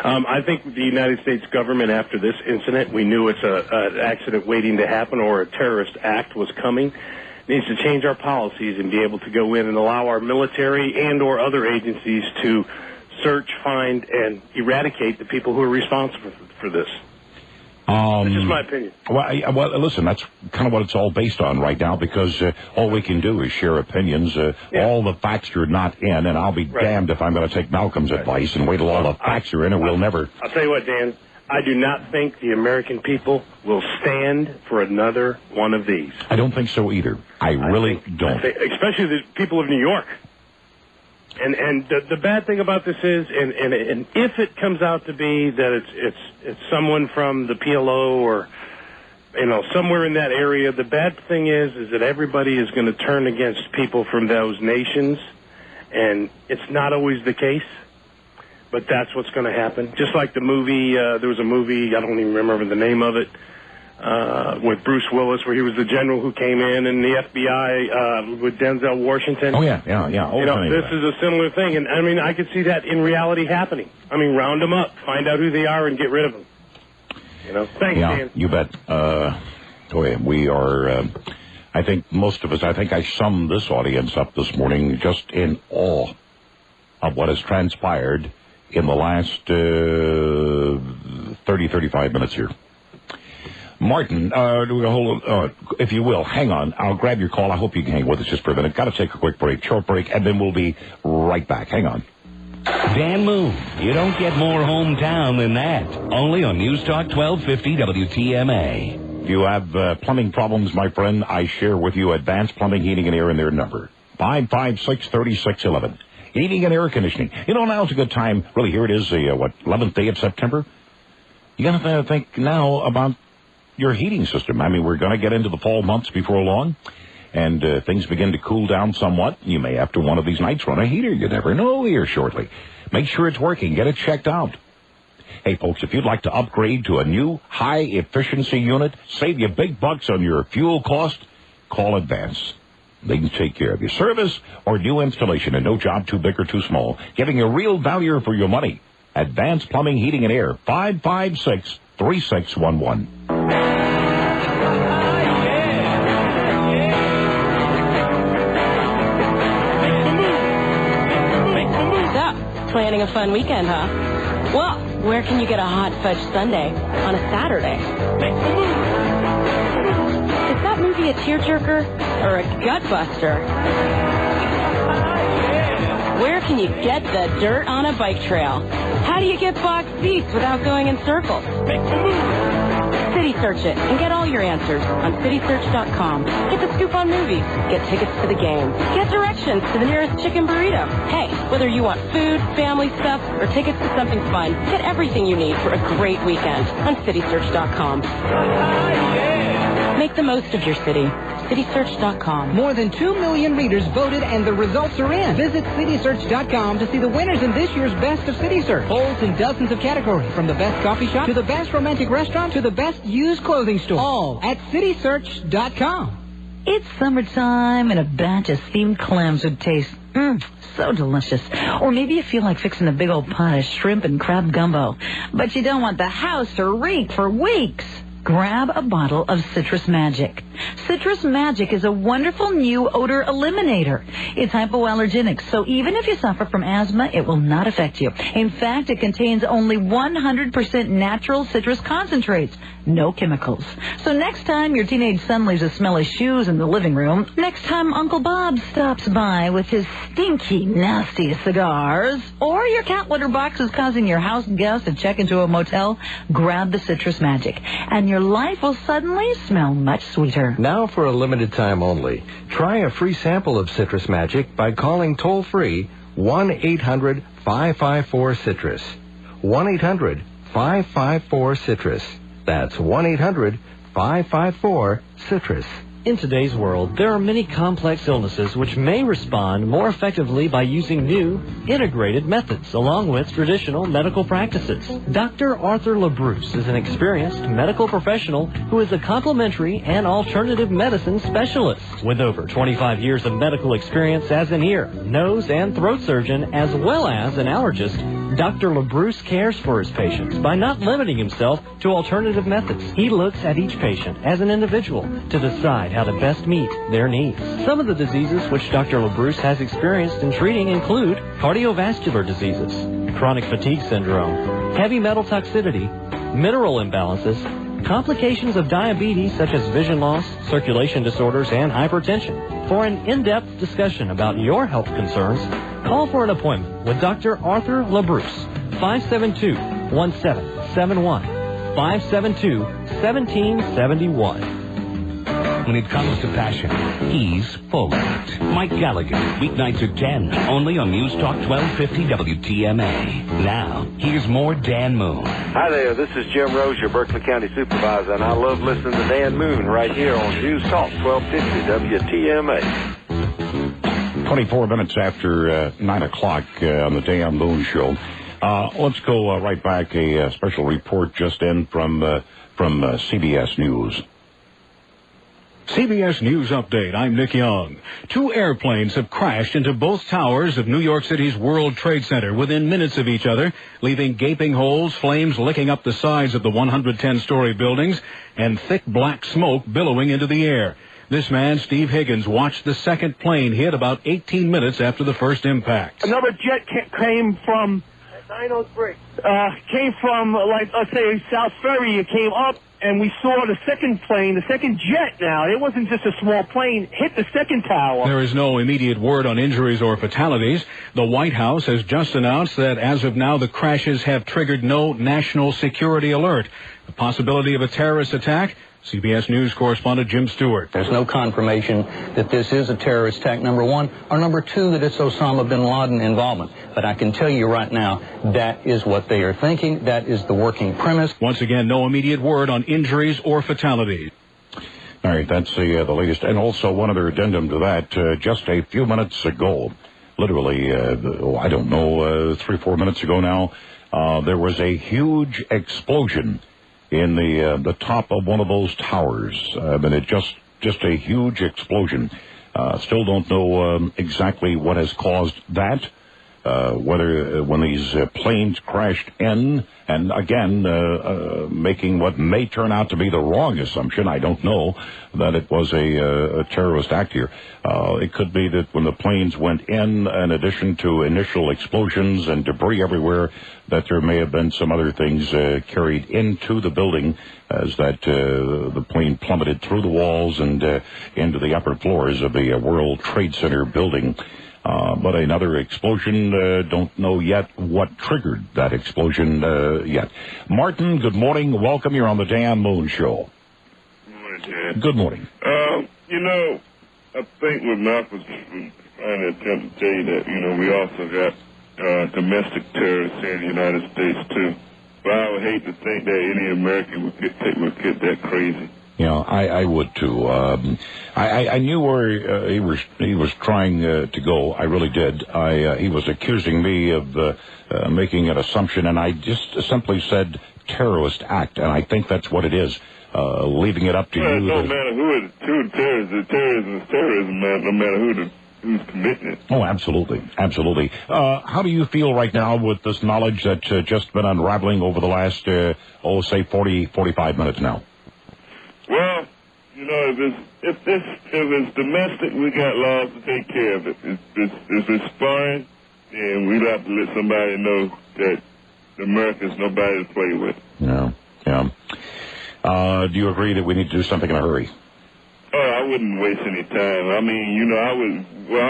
I think the United States government, after this incident, we knew it's an accident waiting to happen or a terrorist act was coming, needs to change our policies and be able to go in and allow our military and or other agencies to search, find, and eradicate the people who are responsible for this. That's just my opinion. Well, listen, that's kind of what it's all based on right now, because all we can do is share opinions. All the facts are not in, and I'll be damned if I'm going to take Malcolm's advice and wait till all the facts are in, and we'll never... I'll tell you what, Dan, I do not think the American people will stand for another one of these. I don't think so either. I really don't. Especially the people of New York. And the bad thing about this is, and if it comes out to be that it's someone from the PLO or somewhere in that area. The bad thing is that everybody is going to turn against people from those nations, and it's not always the case, but that's what's going to happen. Just like the movie, there was a movie, I don't even remember the name of it, with Bruce Willis, where he was the general who came in, and the FBI with Denzel Washington. Oh, yeah. This is a similar thing, and I mean, I could see that in reality happening. I mean, round them up, find out who they are, and get rid of them. Thanks, Dan. You bet. We are, I think most of us, I summed this audience up this morning just in awe of what has transpired in the last 35 minutes here. Martin, if you will, hang on. I'll grab your call. I hope you can hang with us just for a minute. Got to take a quick break, short break, and then we'll be right back. Hang on. Dan Moon. You don't get more hometown than that. Only on News Talk 1250 WTMA. If you have plumbing problems, my friend, I share with you Advanced Plumbing, Heating, and Air in their number. 556-3611. Heating and air conditioning. Now's a good time. Really, here it is, 11th day of September. You got to think now about your heating system. I mean, we're going to get into the fall months before long, and things begin to cool down somewhat. You may, after one of these nights, run a heater. You never know here shortly. Make sure it's working. Get it checked out. Hey, folks, if you'd like to upgrade to a new high-efficiency unit, save you big bucks on your fuel cost, call Advance. They can take care of your service or new installation, and no job too big or too small, giving you real value for your money. Advanced Plumbing, Heating, and Air, 556-3611. Planning a fun weekend, huh? Well, where can you get a hot fudge sundae on a Saturday? Is that movie a tearjerker or a gutbuster? Where can you get the dirt on a bike trail? How do you get box seats without going in circles? City Search it and get all your answers on citysearch.com. Get the scoop on movies. Get tickets to the game. Get directions to the nearest chicken burrito. Hey, whether you want food, family stuff, or tickets to something fun, get everything you need for a great weekend on citysearch.com. Make the most of your city. CitySearch.com. More than 2 million readers voted, and the results are in. Visit CitySearch.com to see the winners in this year's Best of City Search. Polls in dozens of categories, from the best coffee shop to the best romantic restaurant to the best used clothing store. All at CitySearch.com. It's summertime, and a batch of steamed clams would taste so delicious. Or maybe you feel like fixing a big old pot of shrimp and crab gumbo, but you don't want the house to reek for weeks. Grab a bottle of Citrus Magic. Citrus Magic is a wonderful new odor eliminator. It's hypoallergenic, so even if you suffer from asthma, it will not affect you. In fact, it contains only 100% natural citrus concentrates. No chemicals. So next time your teenage son leaves a smelly shoes in the living room, next time Uncle Bob stops by with his stinky, nasty cigars, or your cat litter box is causing your house guests to check into a motel, grab the Citrus Magic, and your life will suddenly smell much sweeter. Now for a limited time only, try a free sample of Citrus Magic by calling toll-free 1-800-554-CITRUS. 1-800-554-CITRUS. That's 1-800-554-CITRUS. In today's world, there are many complex illnesses which may respond more effectively by using new, integrated methods along with traditional medical practices. Dr. Arthur LaBruce is an experienced medical professional who is a complementary and alternative medicine specialist. With over 25 years of medical experience as an ear, nose, and throat surgeon, as well as an allergist, Dr. LaBruce cares for his patients by not limiting himself to alternative methods. He looks at each patient as an individual to decide how to best meet their needs. Some of the diseases which Dr. LaBruce has experienced in treating include cardiovascular diseases, chronic fatigue syndrome, heavy metal toxicity, mineral imbalances, complications of diabetes such as vision loss, circulation disorders, and hypertension. For an in-depth discussion about your health concerns, call for an appointment with Dr. Arthur LaBruce, 572-1771, 572-1771. when it comes to passion, he's full of it. Mike Gallagher, weeknights at 10, only on News Talk 1250 WTMA. Now, here's more Dan Moon. Hi there, this is Jim Rose, your Berkeley County Supervisor, and I love listening to Dan Moon right here on News Talk 1250 WTMA. 24 minutes after 9 o'clock on the Dan Moon Show. Let's go right back. A special report just in from CBS News. CBS News Update. I'm Nick Young. 2 airplanes have crashed into both towers of New York City's World Trade Center within minutes of each other, leaving gaping holes, flames licking up the sides of the 110-story buildings, and thick black smoke billowing into the air. This man, Steve Higgins, watched the second plane hit about 18 minutes after the first impact. Another jet came from 903. Came from, let's say, South Ferry. It came up, and we saw the second plane, the second jet now. It wasn't just a small plane, hit the second tower. There is no immediate word on injuries or fatalities. The White House has just announced that as of now, the crashes have triggered no national security alert. The possibility of a terrorist attack? CBS News correspondent Jim Stewart. There's no confirmation that this is a terrorist attack, number one, or number two, that it's Osama bin Laden involvement. But I can tell you right now, that is what they are thinking. That is the working premise. Once again, no immediate word on injuries or fatalities. All right, that's the latest. And also one other addendum to that. Just a few minutes ago, literally, 3-4 minutes ago now, there was a huge explosion in the top of one of those towers. It just a huge explosion. Still don't know exactly what has caused that. Whether when these planes crashed in, and again, making what may turn out to be the wrong assumption, I don't know, that it was a terrorist act here. It could be that when the planes went in addition to initial explosions and debris everywhere, that there may have been some other things carried into the building as that the plane plummeted through the walls and into the upper floors of the World Trade Center building. But another explosion, don't know yet what triggered that explosion yet. Martin, good morning. Welcome. You're on the Dan Moon Show. Good morning, Ted. Good morning. I think what Mark was trying to attempt to tell you that, we also got domestic terrorists here in the United States, too. But I would hate to think that any American would get that crazy. I would too. I knew where he was trying to go. I really did. He was accusing me of making an assumption, and I just simply said terrorist act, and I think that's what it is. Leaving it up to you. It don't matter who the terrorist is. Terrorism is terrorism, man. No matter who's committing it. Oh, absolutely, absolutely. How do you feel right now with this knowledge that's just been unraveling over the last, 45 minutes now? Well, if it's domestic, we got laws to take care of it. If it's foreign, then we'd have to let somebody know that America's nobody to play with. Yeah. Do you agree that we need to do something in a hurry? Oh, I wouldn't waste any time. I mean, I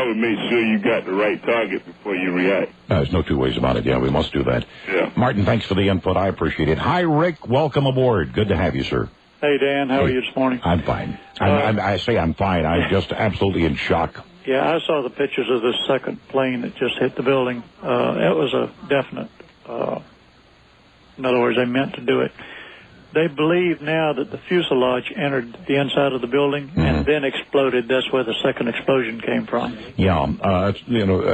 would make sure you got the right target before you react. There's no two ways about it. Yeah, we must do that. Yeah. Martin, thanks for the input. I appreciate it. Hi, Rick. Welcome aboard. Good to have you, sir. Hey, Dan. How are you this morning? I'm fine. I say I'm fine. I'm just absolutely in shock. Yeah, I saw the pictures of this second plane that just hit the building. It was a definite, in other words, they meant to do it. They believe now that the fuselage entered the inside of the building and then exploded. That's where the second explosion came from. Yeah, I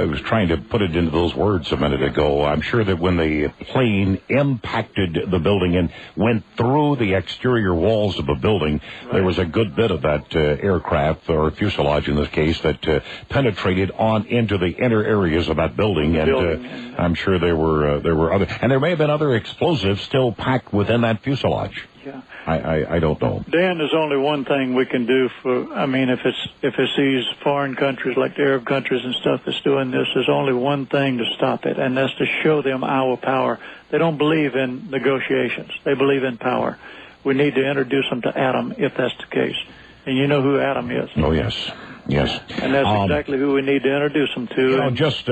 was trying to put it into those words a minute ago. I'm sure that when the plane impacted the building and went through the exterior walls of a building, there was a good bit of that aircraft, or fuselage in this case, that penetrated on into the inner areas of that building. And I'm sure there were other, and there may have been other explosives still packed within that fuselage. Yeah. I don't know. Dan, there's only one thing we can do if it's these foreign countries like the Arab countries and stuff that's doing this, there's only one thing to stop it, and that's to show them our power. They don't believe in negotiations. They believe in power. We need to introduce them to Adam if that's the case. And you know who Adam is. Oh, yes. Yes. And that's exactly who we need to introduce them to. You know, just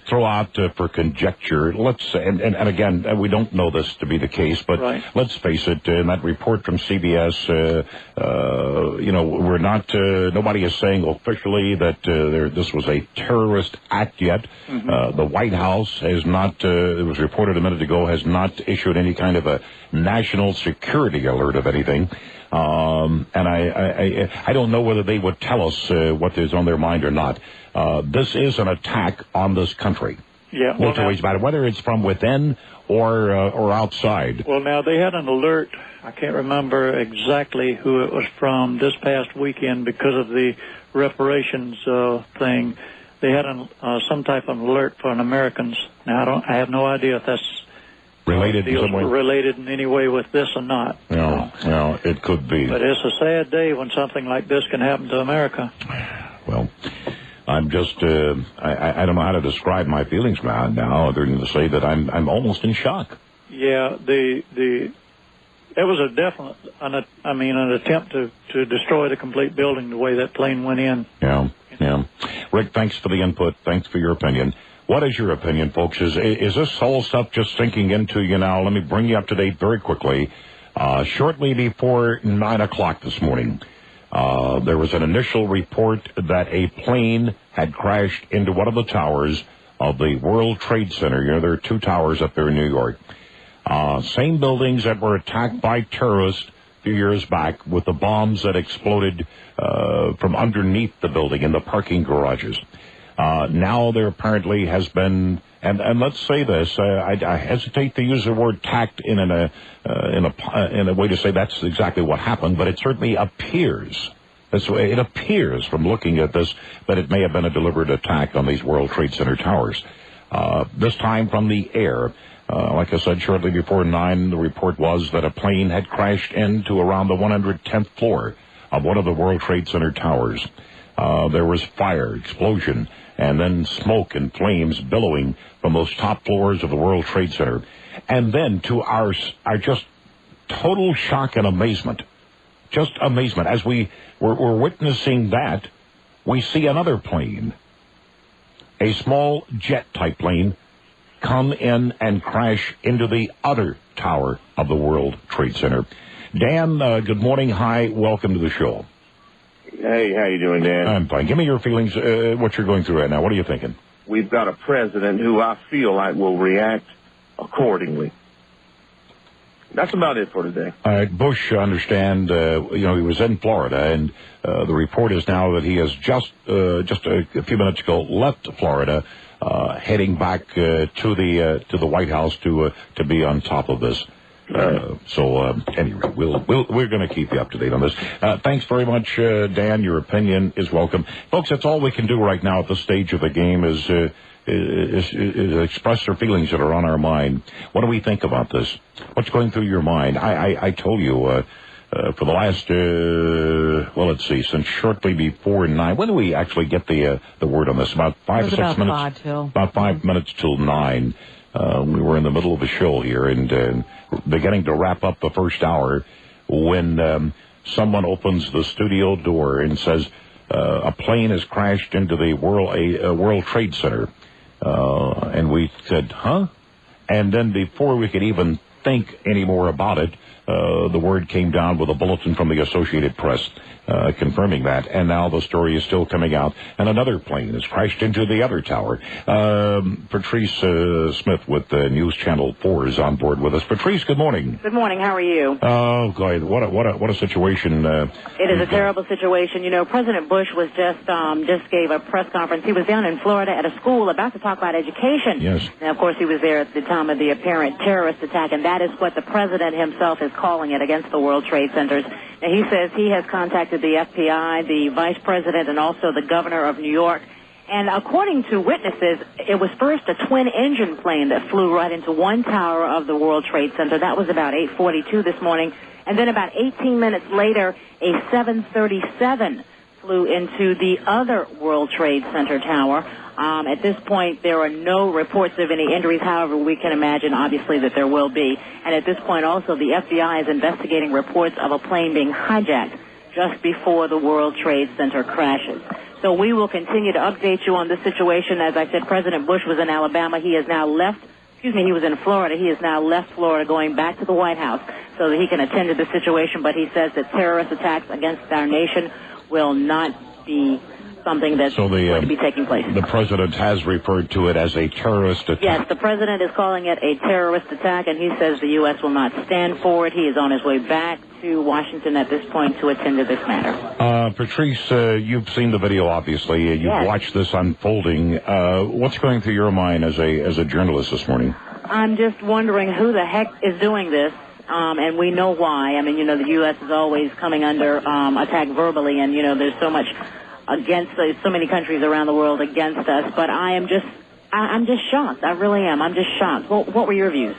throw out for conjecture. Let's and again, we don't know this to be the case, but let's face it. In that report from CBS, you know, we're not. Nobody is saying officially that this was a terrorist act yet. The White House has not. It was reported a minute ago, has not issued any kind of a national security alert of anything. And I don't know whether they would tell us what is on their mind or not. This is an attack on this country. Yeah. No two ways about it, whether it's from within or outside. Well, now they had an alert. I can't remember exactly who it was from this past weekend because of the reparations thing. They had some type of alert for Americans. Now I have no idea if that's related in some way? Related in any way with this or not. No, it could be. But it's a sad day when something like this can happen to America. Well, I'm just, I don't know how to describe my feelings now, other than to say that I'm almost in shock. Yeah, it was a definite, an attempt to destroy the complete building the way that plane went in. Yeah. Rick, thanks for the input. Thanks for your opinion. What is your opinion, folks? Is this whole stuff just sinking into you now? Let me bring you up to date very quickly. Shortly before 9 o'clock this morning, there was an initial report that a plane had crashed into one of the towers of the World Trade Center. You know, there are two towers up there in New York. Same buildings that were attacked by terrorists a few years back with the bombs that exploded from underneath the building in the parking garages. Now there apparently has been, and let's say this, I hesitate to use the word tact in a way to say that's exactly what happened, but it certainly appears. It appears from looking at this that it may have been a deliberate attack on these World Trade Center towers. This time from the air. Like I said, shortly before 9, the report was that a plane had crashed into around the 110th floor of one of the World Trade Center towers. There was fire, explosion, and then smoke and flames billowing from those top floors of the World Trade Center. And then, to our just total shock and amazement, as we're witnessing that, we see another plane, a small jet-type plane, come in and crash into the other tower of the World Trade Center. Dan, good morning. Hi, welcome to the show. Hey, how you doing, Dan? I'm fine. Give me your feelings, what you're going through right now. What are you thinking? We've got a president who I feel like will react accordingly. That's about it for today. All right, Bush, understand, he was in Florida, and the report is now that he has just a few minutes ago left Florida, heading back to the White House to be on top of this. Anyway, we're going to keep you up to date on this. Thanks very much, Dan. Your opinion is welcome, folks. That's all we can do right now at this stage of the game is express our feelings that are on our mind. What do we think about this? What's going through your mind? I told you for the last let's see, since shortly before 9. When do we actually get the word on this? About 5 or 6 minutes. About 5 minutes till 9. We were in the middle of the show here and beginning to wrap up the first hour when someone opens the studio door and says a plane has crashed into the World Trade Center. And we said, huh? And then before we could even think any more about it, the word came down with a bulletin from the Associated Press confirming that. And now the story is still coming out. And another plane has crashed into the other tower. Patrice Smith with News Channel 4 is on board with us. Patrice, good morning. Good morning. How are you? Oh, God, what a situation. It is a terrible situation. You know, President Bush was just gave a press conference. He was down in Florida at a school about to talk about education. Yes. And, of course, he was there at the time of the apparent terrorist attack, and that is what the president himself is calling it, against the World Trade Centers. Now, he says he has contacted the FBI, the vice president, and also the governor of New York. And according to witnesses, it was first a twin-engine plane that flew right into one tower of the World Trade Center. That was about 8:42 this morning. And then about 18 minutes later, a 737 flew into the other World Trade Center tower. At this point, there are no reports of any injuries. However, we can imagine, obviously, that there will be. And at this point, also, the FBI is investigating reports of a plane being hijacked just before the World Trade Center crashes. So we will continue to update you on this situation. As I said, President Bush was in Alabama. He has now left, he was in Florida. He has now left Florida going back to the White House so that he can attend to the situation. But he says that terrorist attacks against our nation will not be something that's going to be taking place. The president has referred to it as a terrorist attack. Yes, the president is calling it a terrorist attack, and he says the U.S. will not stand for it. He is on his way back to Washington at this point to attend to this matter. Patrice, you've seen the video, obviously. You've watched this unfolding. What's going through your mind as a journalist this morning? I'm just wondering who the heck is doing this. And we know why. I mean, the U.S. is always coming under attack verbally, and, there's so much against, so many countries around the world against us. But I'm just shocked. I really am. I'm just shocked. What were your views?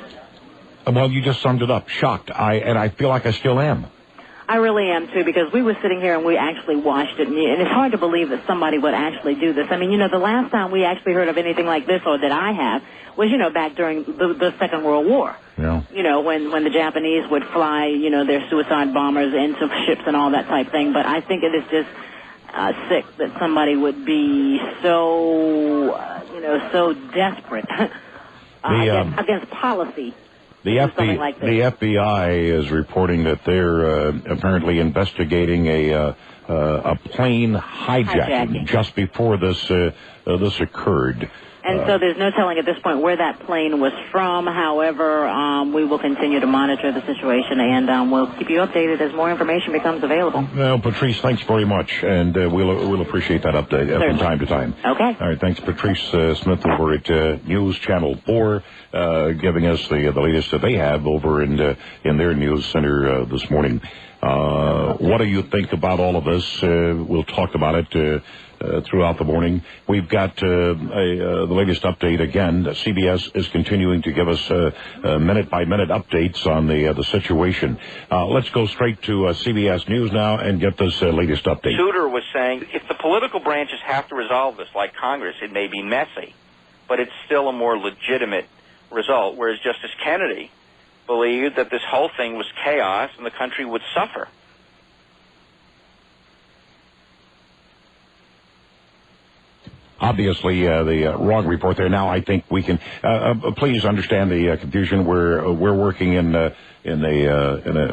Well, you just summed it up. Shocked. And I feel like I still am. I really am, too, because we were sitting here and we actually watched it, and it's hard to believe that somebody would actually do this. I mean, the last time we actually heard of anything like this, or that I have, was, back during the Second World War. Yeah. When the Japanese would fly, their suicide bombers into ships and all that type thing. But I think it is just sick that somebody would be so, so desperate against policy. The FBI is reporting that they're apparently investigating a plane hijacking just before this occurred. And so there's no telling at this point where that plane was from. However, we will continue to monitor the situation, and we'll keep you updated as more information becomes available. Well, Patrice, thanks very much, and we'll appreciate that update from time to time. Okay. All right, thanks, Patrice Smith over at News Channel 4, giving us the latest that they have over in their news center this morning. What do you think about all of this? We'll talk about it throughout the morning. We've got the latest update again. CBS is continuing to give us minute-by-minute updates on the situation. Let's go straight to CBS News now and get this latest update. Souter was saying if the political branches have to resolve this, like Congress, it may be messy, but it's still a more legitimate result, whereas Justice Kennedy believed that this whole thing was chaos and the country would suffer. Obviously, the wrong report there. Now, I think we can. Please understand the confusion. We're working in a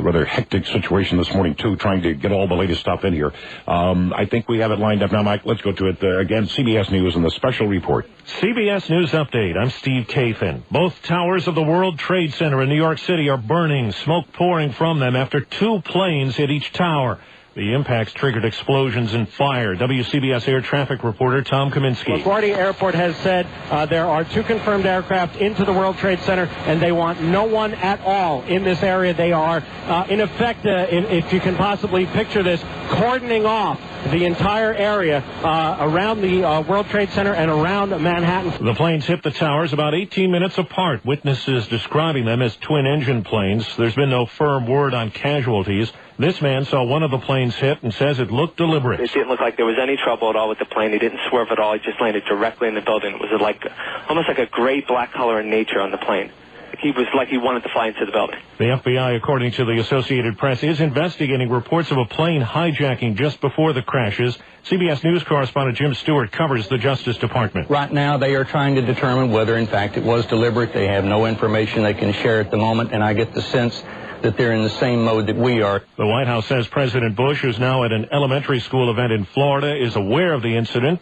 rather hectic situation this morning too, trying to get all the latest stuff in here. I think we have it lined up now, Mike. Let's go to it again. CBS News and the special report. CBS News Update. I'm Steve Kathan. Both towers of the World Trade Center in New York City are burning, smoke pouring from them after 2 planes hit each tower. The impacts triggered explosions and fire. WCBS air traffic reporter Tom Kaminsky. LaGuardia Airport has said there are 2 confirmed aircraft into the World Trade Center, and they want no one at all in this area. They are, in effect, if you can possibly picture this, cordoning off the entire area around the World Trade Center and around Manhattan. The planes hit the towers about 18 minutes apart. Witnesses describing them as twin-engine planes. There's been no firm word on casualties. This man saw one of the planes hit and says it looked deliberate. It didn't look like there was any trouble at all with the plane. He didn't swerve at all. He just landed directly in the building. It was almost like a gray black color in nature on the plane. He was like he wanted to fly into the building. The FBI, according to the Associated Press, is investigating reports of a plane hijacking just before the crashes. CBS News correspondent Jim Stewart covers the Justice Department. Right now, they are trying to determine whether, in fact, it was deliberate. They have no information they can share at the moment, and I get the sense that they're in the same mode that we are. The White House says President Bush, who's now at an elementary school event in Florida, is aware of the incident,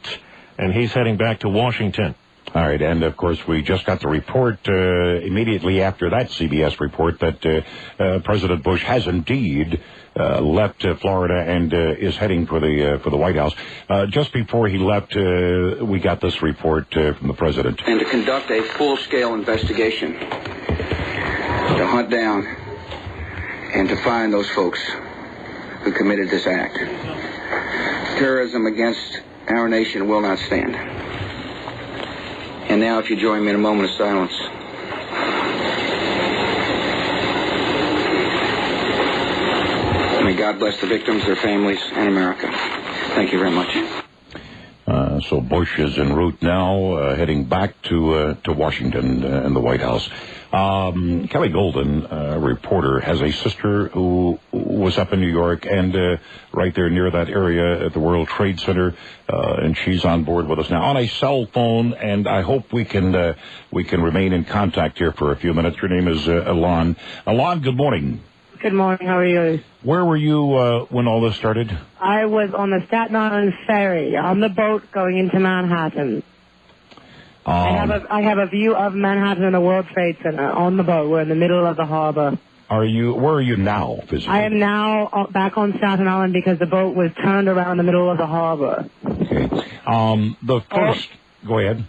and he's heading back to Washington. All right, and of course we just got the report immediately after that CBS report that President Bush has indeed left Florida and is heading for the White House. Just before he left, we got this report from the president. And to conduct a full-scale investigation to hunt down and to find those folks who committed this act. Terrorism against our nation will not stand. And now, if you join me in a moment of silence. May God bless the victims, their families, and America. Thank you very much. So Bush is en route now, heading back to Washington and the White House. Kelly Golden, a reporter, has a sister who was up in New York and right there near that area at the World Trade Center, and she's on board with us now on a cell phone. And I hope we can remain in contact here for a few minutes. Your name is Alon. Alon, good morning. Good morning. How are you? Where were you when all this started? I was on the Staten Island ferry on the boat going into Manhattan. I have a view of Manhattan and the World Trade Center on the boat. We're in the middle of the harbor. Where are you now physically? I am now back on Staten Island because the boat was turned around in the middle of the harbor. Okay. Go ahead.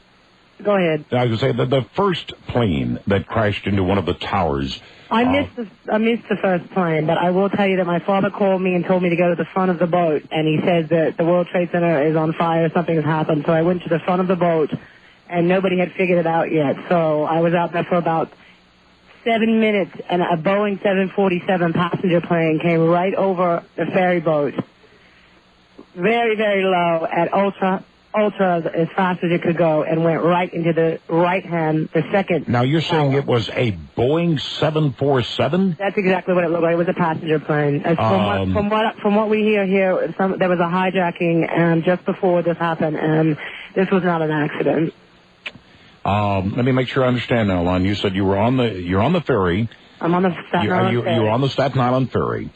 Go ahead. I was going to say the first plane that crashed into one of the towers. I missed the first plane, but I will tell you that my father called me and told me to go to the front of the boat, and he said that the World Trade Center is on fire, something has happened. So I went to the front of the boat, and nobody had figured it out yet. So I was out there for about 7 minutes, and a Boeing 747 passenger plane came right over the ferry boat, very, very low, at ultra as fast as it could go, and went right into the right hand, the second. Now you're saying it was a Boeing 747? That's exactly what it looked like. It was a passenger plane. From what we hear here, there was a hijacking just before this happened, and this was not an accident. Let me make sure I understand now, Lon. You said you're on the ferry. I'm on the Staten Island ferry. You were on the Staten Island ferry.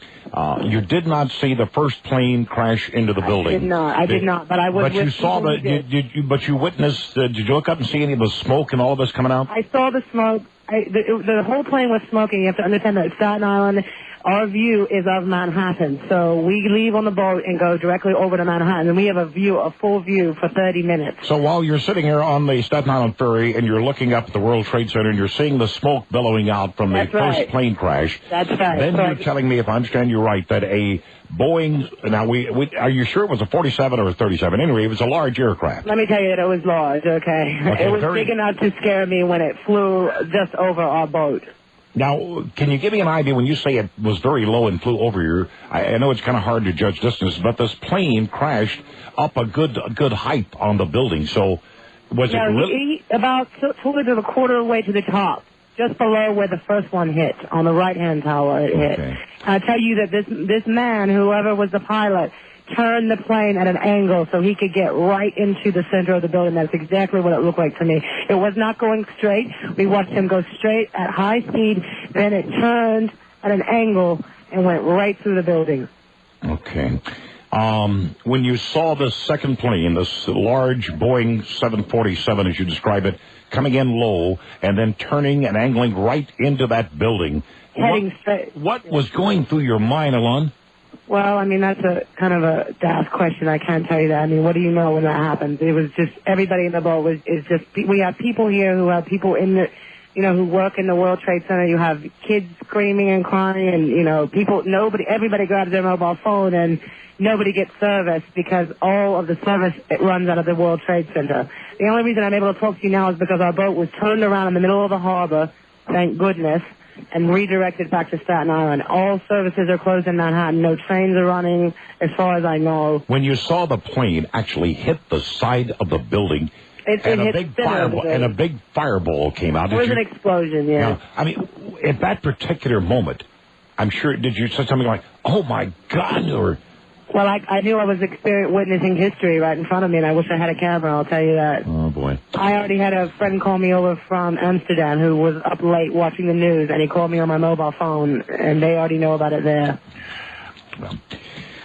You did not see the first plane crash into the building. I did not. But I was. But you saw But you witnessed. Did you look up and see any of the smoke and all of this coming out? I saw the smoke. The whole plane was smoking. You have to understand that Staten Island, our view is of Manhattan. So we leave on the boat and go directly over to Manhattan, and we have a full view for 30 minutes. So while you're sitting here on the Staten Island ferry and you're looking up at the World Trade Center and you're seeing the smoke billowing out from the first plane crash. That's right. Then you're telling me, if I understand you right, that a Boeing, now are you sure it was a 47 or a 37? Anyway, it was a large aircraft. Let me tell you that it was large, okay? It was big enough to scare me when it flew just over our boat. Now, can you give me an idea when you say it was very low and flew over you? I know it's kind of hard to judge distance, but this plane crashed up a good height on the building. So was it really? About fully to the quarter way to the top, just below where the first one hit, on the right-hand tower it hit. Okay. I tell you that this man, whoever was the pilot, turned the plane at an angle so he could get right into the center of the building. That's exactly what it looked like to me. It was not going straight. We watched him go straight at high speed. Then it turned at an angle and went right through the building. Okay. When you saw this second plane, this large Boeing 747, as you describe it, coming in low and then turning and angling right into that building, heading straight. What was going through your mind, Alon? Well, I mean, that's a kind of a daft question. I can't tell you that. I mean, what do you know when that happens? It was just, everybody in the boat we have people here who have people in the, who work in the World Trade Center. You have kids screaming and crying and, everybody grabs their mobile phone and nobody gets service because all of the service, it runs out of the World Trade Center. The only reason I'm able to talk to you now is because our boat was turned around in the middle of the harbor, thank goodness, and redirected back to Staten Island. All services are closed in Manhattan. No trains are running, as far as I know. When you saw the plane actually hit the side of the building, a big fireball came out. There was an explosion, yeah. Now, I mean, at that particular moment, I'm sure, did you say something like, "Oh my God," or? Well, I knew I was witnessing history right in front of me, and I wish I had a camera, I'll tell you that. Oh, boy. I already had a friend call me over from Amsterdam who was up late watching the news, and he called me on my mobile phone, and they already know about it there. Well,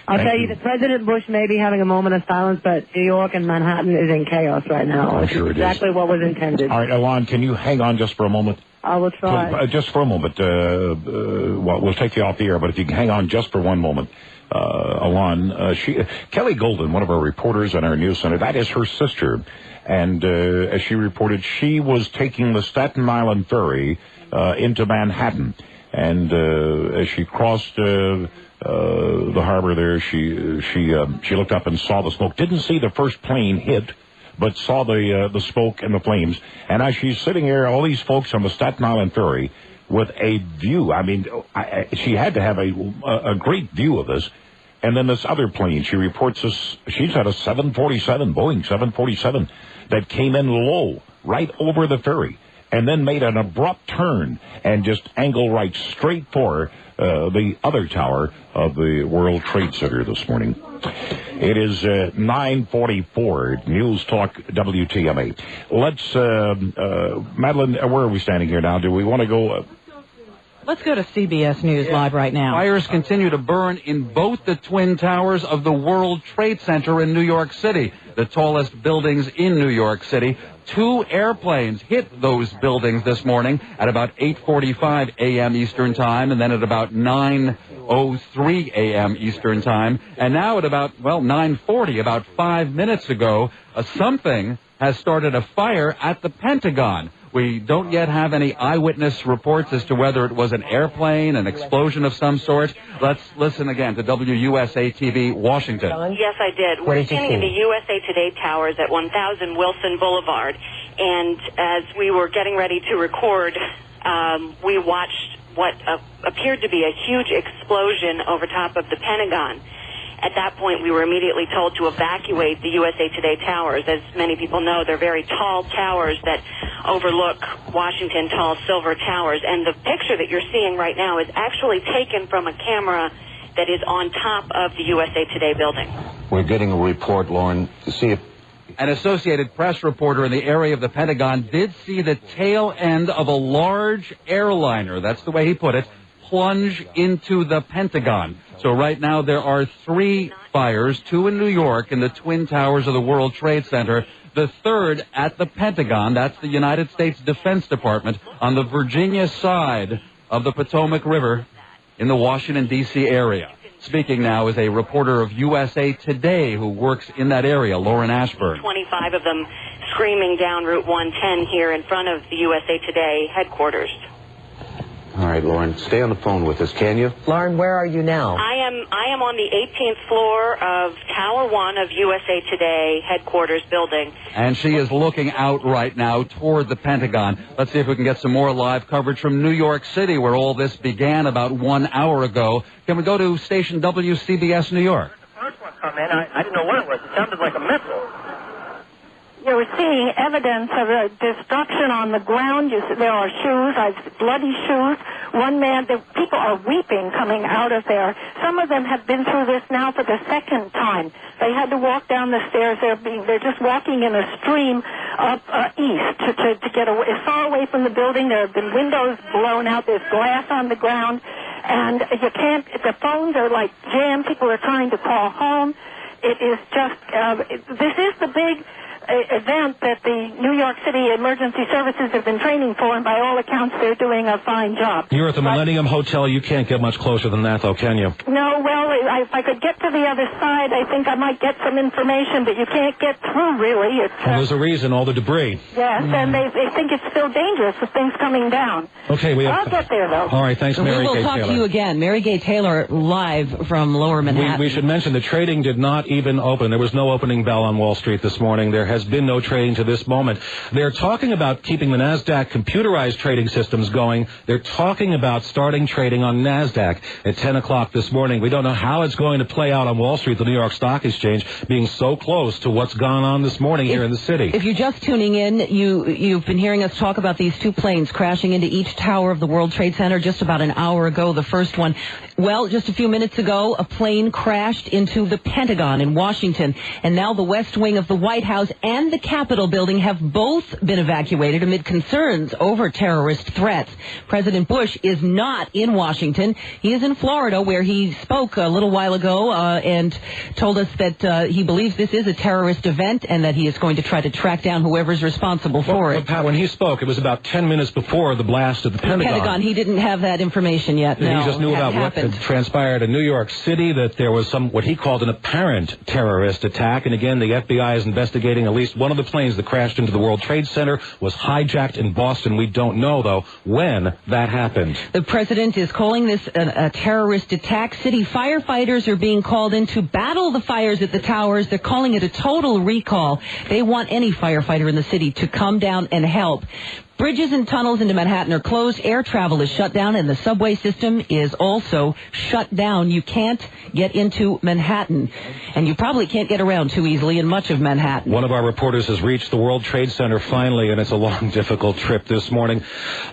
I'll tell you that President Bush may be having a moment of silence, but New York and Manhattan is in chaos right now. I'm sure it is. Exactly what was intended. All right, Alon, can you hang on just for a moment? I will try. Just for a moment. Well, we'll take you off the air, but if you can hang on just for one moment. Alon, Kelly Golden, one of our reporters on our news center, that is her sister. And as she reported, she was taking the Staten Island ferry into Manhattan. And as she crossed the harbor there, she looked up and saw the smoke. Didn't see the first plane hit, but saw the smoke and the flames. And as she's sitting here, all these folks on the Staten Island ferry with a view. I mean, she had to have a great view of this. And then this other plane, she reports she's had a 747, Boeing 747, that came in low right over the ferry and then made an abrupt turn and just angled right straight for the other tower of the World Trade Center this morning. It is 9:44, News Talk WTMA. Let's, Madeline, where are we standing here now? Do we want to go... Let's go to CBS News Live right now. Fires continue to burn in both the Twin Towers of the World Trade Center in New York City, the tallest buildings in New York City. 2 airplanes hit those buildings this morning at about 8:45 a.m. Eastern Time, and then at about 9:03 a.m. Eastern Time. And now at about, 9:40, about 5 minutes ago, something has started a fire at the Pentagon. We don't yet have any eyewitness reports as to whether it was an airplane, an explosion of some sort. Let's listen again to WUSA-TV, Washington. Yes, I did. We're standing in the USA Today Towers at 1000 Wilson Boulevard, and as we were getting ready to record, we watched what appeared to be a huge explosion over top of the Pentagon. At that point, we were immediately told to evacuate the USA Today Towers. As many people know, they're very tall towers that overlook Washington, tall silver towers. And the picture that you're seeing right now is actually taken from a camera that is on top of the USA Today building. We're getting a report, Lauren, to see if... An Associated Press reporter in the area of the Pentagon did see the tail end of a large airliner, that's the way he put it, plunge into the Pentagon. So right now there are 3 fires, 2 in New York in the Twin Towers of the World Trade Center, the 3rd at the Pentagon, that's the United States Defense Department, on the Virginia side of the Potomac River in the Washington, D.C. area. Speaking now is a reporter of USA Today who works in that area, Lauren Ashburn. 25 of them screaming down Route 110 here in front of the USA Today headquarters. All right, Lauren, stay on the phone with us, can you? Lauren, where are you now? I am on the 18th floor of Tower 1 of USA Today headquarters building. And she is looking out right now toward the Pentagon. Let's see if we can get some more live coverage from New York City, where all this began about 1 hour ago. Can we go to station WCBS New York? The first one come in, I didn't know what it was. It sounded like a missile. You're seeing evidence of a destruction on the ground. There are shoes, bloody shoes. One man, the people are weeping coming out of there. Some of them have been through this now for the 2nd time. They had to walk down the stairs. They're just walking in a stream up east to get away, as far away from the building. There have been windows blown out. There's glass on the ground, and you can't. The phones are like jammed. People are trying to call home. It is just. This is the big event that the New York City Emergency Services have been training for, and by all accounts, they're doing a fine job. You're at the Millennium Hotel. You can't get much closer than that, though, can you? No, well, if I could get to the other side, I think I might get some information, but you can't get through, really. Well, there's a reason, all the debris. Yes, and they think it's still dangerous with things coming down. Okay, I'll get there, though. All right, thanks, Mary Gay Taylor. We will talk to you again. Mary Gay Taylor, live from Lower Manhattan. We should mention the trading did not even open. There was no opening bell on Wall Street this morning. There has been no trading to this moment. They're talking about keeping the NASDAQ computerized trading systems going. They're talking about starting trading on NASDAQ at 10 o'clock this morning. We don't know how it's going to play out on Wall Street, the New York Stock Exchange, being so close to what's gone on this morning here in the city. If you're just tuning in, you've been hearing us talk about these 2 planes crashing into each tower of the World Trade Center just about an hour ago, the first one. Well, just a few minutes ago, a plane crashed into the Pentagon in Washington, and now the West Wing of the White House and the Capitol building have both been evacuated amid concerns over terrorist threats. President Bush is not in Washington. He is in Florida, where he spoke a little while ago and told us that he believes this is a terrorist event and that he is going to try to track down whoever's responsible for it. Pat, when he spoke, it was about 10 minutes before the blast at the Pentagon. He didn't have that information yet. No, he just knew about what had transpired in New York City, that there was what he called an apparent terrorist attack. And again, the FBI is investigating at least one of the planes that crashed into the World Trade Center was hijacked in Boston. We don't know, though, when that happened. The president is calling this a terrorist attack. City firefighters are being called in to battle the fires at the towers. They're calling it a total recall. They want any firefighter in the city to come down and help. Bridges and tunnels into Manhattan are closed. Air travel is shut down, and the subway system is also shut down. You can't get into Manhattan, and you probably can't get around too easily in much of Manhattan. One of our reporters has reached the World Trade Center finally, and it's a long, difficult trip this morning.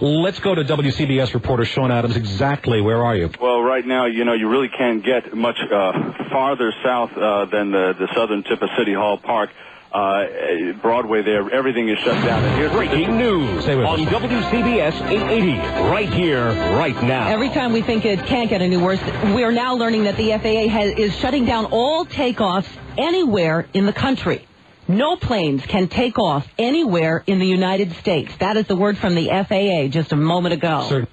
Let's go to WCBS reporter Sean Adams. Exactly, where are you? Well, right now, you really can't get much farther south than the southern tip of City Hall Park. Broadway there, everything is shut down. And here's breaking news on WCBS 880, right here, right now. Every time we think it can't get any worse, we are now learning that the FAA is shutting down all takeoffs anywhere in the country. No planes can take off anywhere in the United States. That is the word from the FAA just a moment ago. Sir.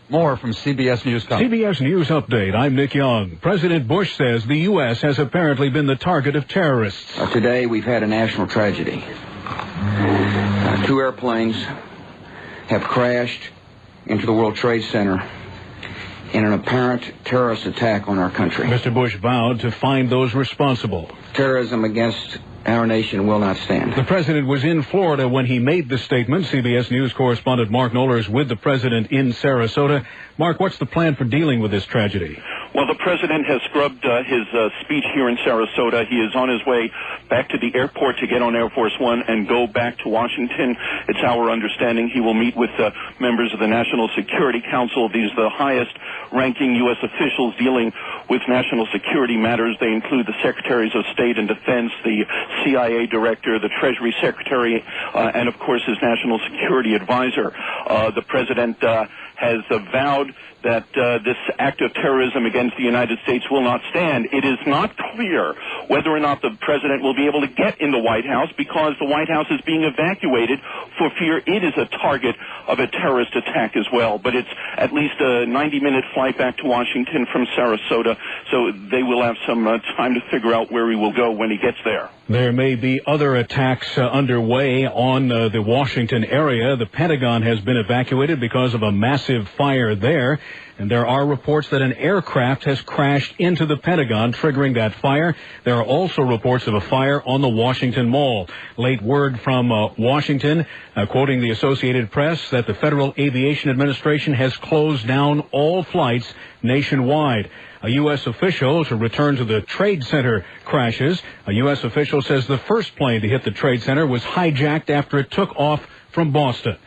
More from CBS News. CBS News Update. I'm Nick Young. President Bush says the U.S. has apparently been the target of terrorists. Today we've had a national tragedy. 2 airplanes have crashed into the World Trade Center in an apparent terrorist attack on our country. Mr. Bush vowed to find those responsible. Terrorism against our nation will not stand. The president was in Florida when he made the statement. CBS News correspondent Mark Knoller is with the president in Sarasota. Mark, what's the plan for dealing with this tragedy? Well, the president has scrubbed his speech here in Sarasota. He is on his way back to the airport to get on Air Force One and go back to Washington. It's our understanding he will meet with members of the National Security Council. These are the highest-ranking U.S. officials dealing with national security matters. They include the Secretaries of State and Defense, the CIA Director, the Treasury Secretary, and, of course, his National Security Advisor. The president has vowed that this act of terrorism against the United States will not stand. It is not clear whether or not the president will be able to get in the White House because the White House is being evacuated for fear it is a target of a terrorist attack as well. But it's at least a 90-minute flight back to Washington from Sarasota, so they will have some time to figure out where he will go when he gets there. There may be other attacks underway on the Washington area. The Pentagon has been evacuated because of a massive fire there. And there are reports that an aircraft has crashed into the Pentagon, triggering that fire. There are also reports of a fire on the Washington Mall. Late word from Washington, quoting the Associated Press, that the Federal Aviation Administration has closed down all flights nationwide. A U.S. official to return to the Trade Center crashes. A U.S. official says the first plane to hit the Trade Center was hijacked after it took off from Boston.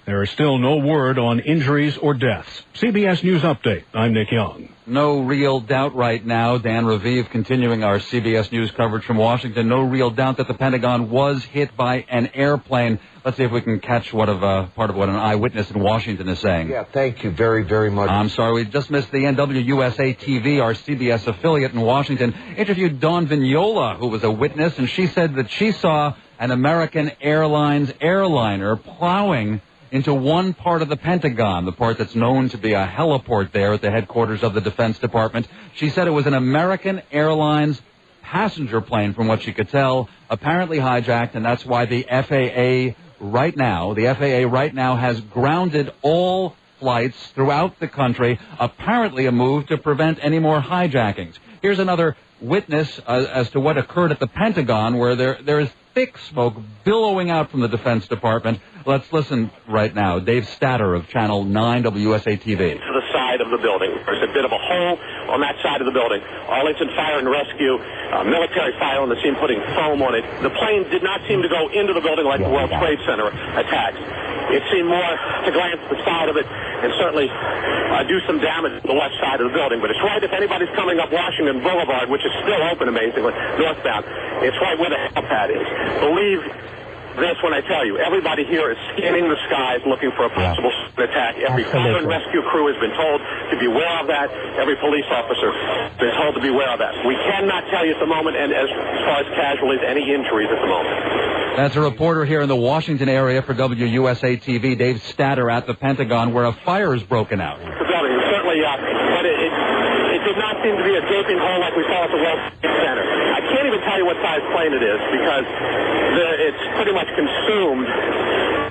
There is still no word on injuries or deaths. CBS News Update. I'm Nick Young. No real doubt right now, Dan Raviv continuing our CBS News coverage from Washington, no real doubt that the Pentagon was hit by an airplane. Let's see if we can catch part of what an eyewitness in Washington is saying. Yeah, thank you very, very much. I'm sorry, we just missed the NWUSA TV, our CBS affiliate in Washington, interviewed Dawn Vignola, who was a witness, and she said that she saw an American Airlines airliner plowing into one part of the Pentagon, the part that's known to be a heliport there at the headquarters of the Defense Department. She said it was an American Airlines passenger plane, from what she could tell, apparently hijacked, and that's why the FAA right now has grounded all flights throughout the country, apparently a move to prevent any more hijackings. Here's another witness as to what occurred at the Pentagon, where there is thick smoke billowing out from the Defense Department. Let's listen right now. Dave Statter of Channel 9 WUSA TV. To the side of the building. There's a bit of a hole on that side of the building. Arlington Fire and Rescue, military fire on the scene putting foam on it. The plane did not seem to go into the building like the World Trade Center attacks. It seemed more to glance at the side of it and certainly do some damage to the left side of the building. But it's right if anybody's coming up Washington Boulevard, which is still open amazingly, northbound, it's right where the helipad is. Believe this when I tell you, everybody here is scanning the skies looking for a possible attack. Every fire and rescue crew has been told to be aware of that. Every police officer has been told to be aware of that. We cannot tell you at the moment, and as far as casualties, any injuries at the moment. That's a reporter here in the Washington area for WUSA TV, Dave Statter at the Pentagon, where a fire has broken out. The building, certainly, but it did not seem to be a gaping hole like we saw at the World Trade Center. I can't even tell you what size plane it is because it's pretty much consumed.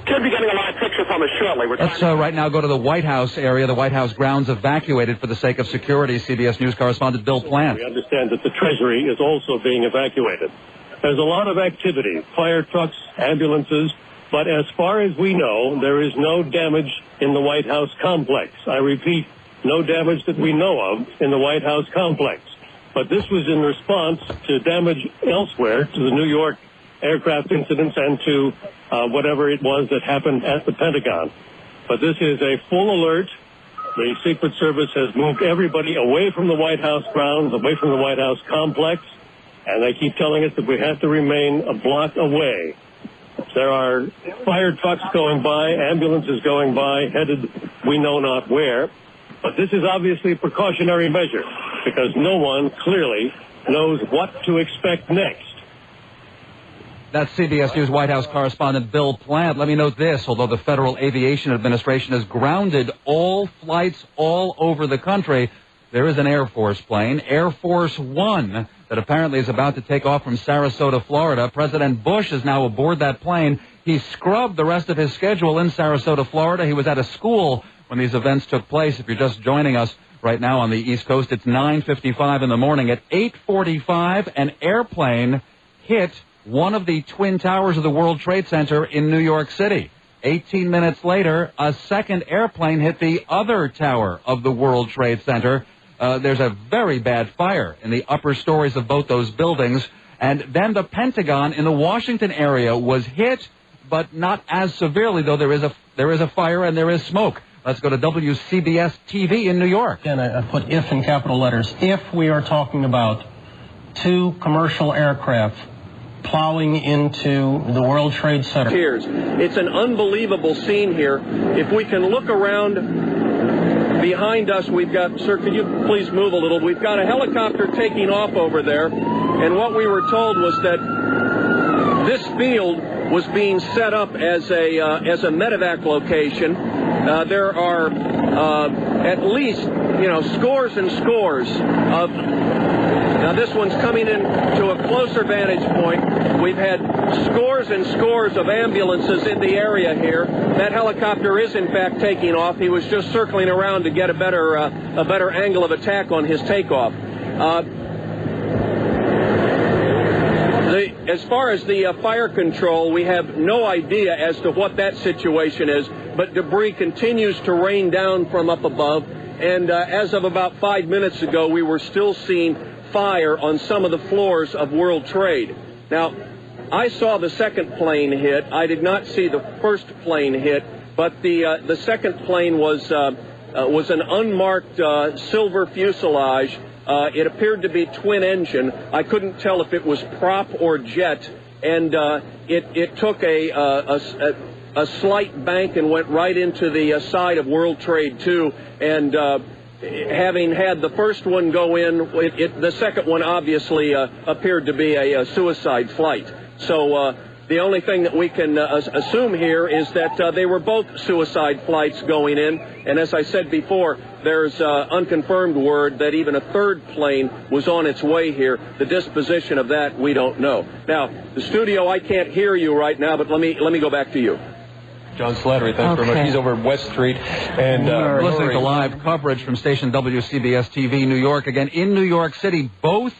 Should be getting a live picture from us shortly. Let's right now go to the White House area. The White House grounds evacuated for the sake of security. CBS News correspondent Bill Plant. We understand that the Treasury is also being evacuated. There's a lot of activity, fire trucks, ambulances, but as far as we know, there is no damage in the White House complex. I repeat, no damage that we know of in the White House complex. But this was in response to damage elsewhere, to the New York aircraft incidents and to whatever it was that happened at the Pentagon. But this is a full alert. The Secret Service has moved everybody away from the White House grounds, away from the White House complex, and they keep telling us that we have to remain a block away. There are fire trucks going by, ambulances going by, headed we know not where. But this is obviously a precautionary measure because no one clearly knows what to expect next. That's CBS News White House correspondent Bill Plant. Let me note this. Although the Federal Aviation Administration has grounded all flights all over the country, there is an Air Force plane, Air Force One, that apparently is about to take off from Sarasota, Florida. President Bush is now aboard that plane. He scrubbed the rest of his schedule in Sarasota, Florida. He was at a school when these events took place. If you're just joining us right now on the East Coast, it's 9:55 in the morning. At 8:45, an airplane hit one of the twin towers of the World Trade Center in New York City. 18 minutes later, a second airplane hit the other tower of the World Trade Center. There's a very bad fire in the upper stories of both those buildings. And then the Pentagon in the Washington area was hit, but not as severely, though there is a fire and there is smoke. Let's go to WCBS TV in New York. And I put if in capital letters. If we are talking about two commercial aircraft plowing into the World Trade Center. It's an unbelievable scene here. If we can look around behind us, we've got, sir, could you please move a little? We've got a helicopter taking off over there, and what we were told was that this field was being set up as a medevac location. There are at least, scores and scores of. Now this one's coming in to a closer vantage point. We've had scores and scores of ambulances in the area here. That helicopter is in fact taking off. He was just circling around to get a better angle of attack on his takeoff. As far as the fire control, we have no idea as to what that situation is, but debris continues to rain down from up above. And as of about 5 minutes ago, we were still seeing fire on some of the floors of World Trade. Now, I saw the second plane hit. I did not see the first plane hit, but the second plane was an unmarked silver fuselage. It appeared to be twin engine. I couldn't tell if it was prop or jet, and it took a slight bank and went right into the side of World Trade 2, and having had the first one go in, the second one obviously appeared to be a suicide flight. So the only thing that we can assume here is that they were both suicide flights going in. And as I said before, there's unconfirmed word that even a third plane was on its way here. The disposition of that, we don't know. Now, the studio, I can't hear you right now, but let me go back to you. John Slattery, thanks very much. He's over at West Street. And we're listening to live coverage from station WCBS TV New York. Again, in New York City, both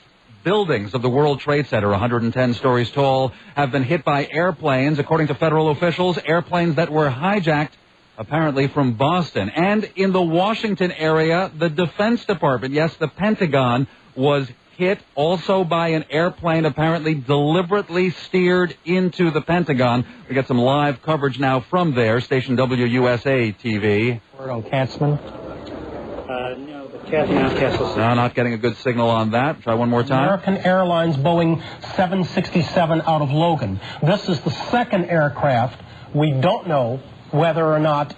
buildings of the World Trade Center, 110 stories tall, have been hit by airplanes. According to federal officials, airplanes that were hijacked, apparently from Boston. And in the Washington area, the Defense Department, yes, the Pentagon, was hit also by an airplane apparently deliberately steered into the Pentagon. We get some live coverage now from there, station WUSA TV. Word on Katzman. No, the Katzman. No, not getting a good signal on that. Try one more time. American Airlines Boeing 767 out of Logan. This is the second aircraft. We don't know whether or not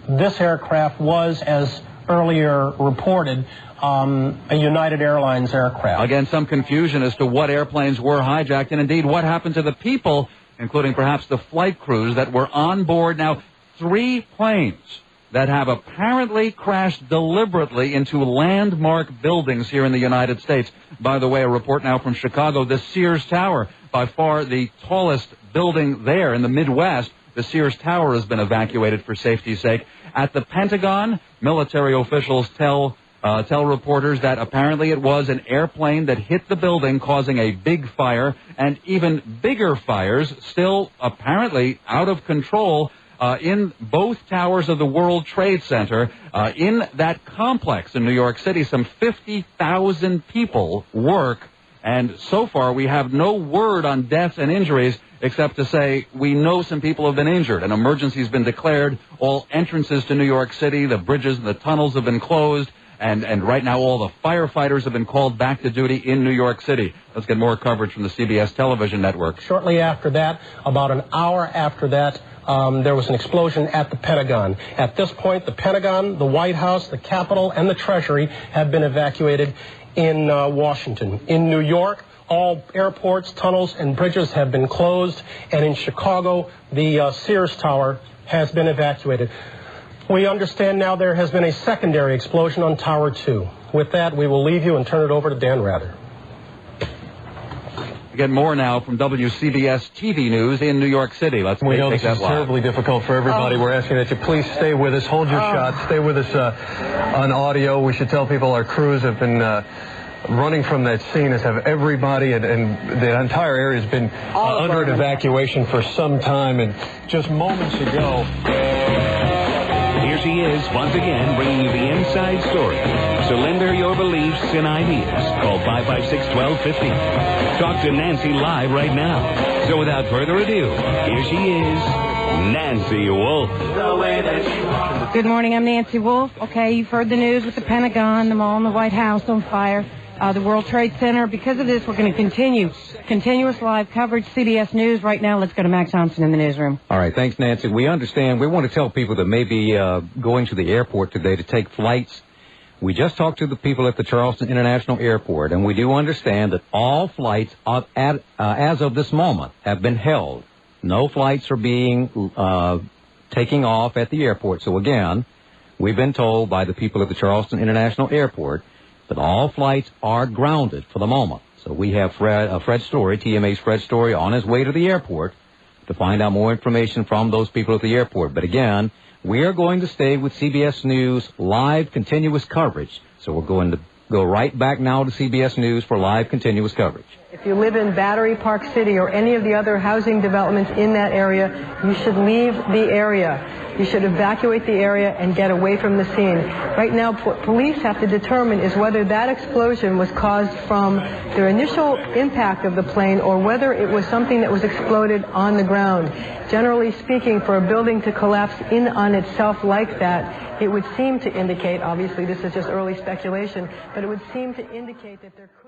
this aircraft was, as earlier reported, a United Airlines aircraft. Again, some confusion as to what airplanes were hijacked and indeed what happened to the people, including perhaps the flight crews that were on board. Now, 3 planes that have apparently crashed deliberately into landmark buildings here in the United States. By the way, a report now from Chicago, the Sears Tower, by far the tallest building there in the Midwest. The Sears Tower has been evacuated for safety's sake. At the Pentagon, military officials tell tell reporters that apparently it was an airplane that hit the building, causing a big fire, and even bigger fires, still apparently out of control, in both towers of the World Trade Center. In that complex in New York City, some 50,000 people work, and so far we have no word on deaths and injuries, except to say we know some people have been injured. An emergency has been declared. All entrances to New York City, the bridges and the tunnels have been closed. And right now all the firefighters have been called back to duty in New York City. Let's get more coverage from the CBS television network. Shortly after that, about an hour after that, there was an explosion at the Pentagon. At this point, the Pentagon, the White House, the Capitol, and the Treasury have been evacuated in Washington. In New York, all airports, tunnels, and bridges have been closed. And in Chicago, the Sears Tower has been evacuated. We understand now there has been a secondary explosion on Tower 2. With that, we will leave you and turn it over to Dan Rather. Get more now from WCBS TV News in New York City. Let's We know take this that is live. terribly difficult for everybody. We're asking that you please stay with us, hold your shots, stay with us on audio. We should tell people our crews have been running from that scene, as have everybody, and the entire area has been under an evacuation for some time, and just moments ago. Here she is, once again, bringing you the inside story. Surrender your beliefs and ideas. Call 556-1250. Talk to Nancy live right now. So without further ado, here she is, Nancy Wolf. Good morning, I'm Nancy Wolf. Okay, you've heard the news with the Pentagon, the mall and the White House on fire. The World Trade Center. Because of this, we're going to continue continuous live coverage. CBS News right now. Let's go to Mac Johnson in the newsroom. All right, thanks, Nancy. We understand. We want to tell people that may be going to the airport today to take flights. We just talked to the people at the Charleston International Airport, and we do understand that all flights as of this moment have been held. No flights are being taking off at the airport. So again, we've been told by the people at the Charleston International Airport that all flights are grounded for the moment. So we have Fred Story, TMA's Fred Story, on his way to the airport to find out more information from those people at the airport. But again, we are going to stay with CBS News live continuous coverage. So we're going to go right back now to CBS News for live continuous coverage. If you live in Battery Park City or any of the other housing developments in that area, you should leave the area. You should evacuate the area and get away from the scene. Right now, what police have to determine is whether that explosion was caused from the initial impact of the plane or whether it was something that was exploded on the ground. Generally speaking, for a building to collapse in on itself like that, it would seem to indicate, obviously this is just early speculation, but it would seem to indicate that there could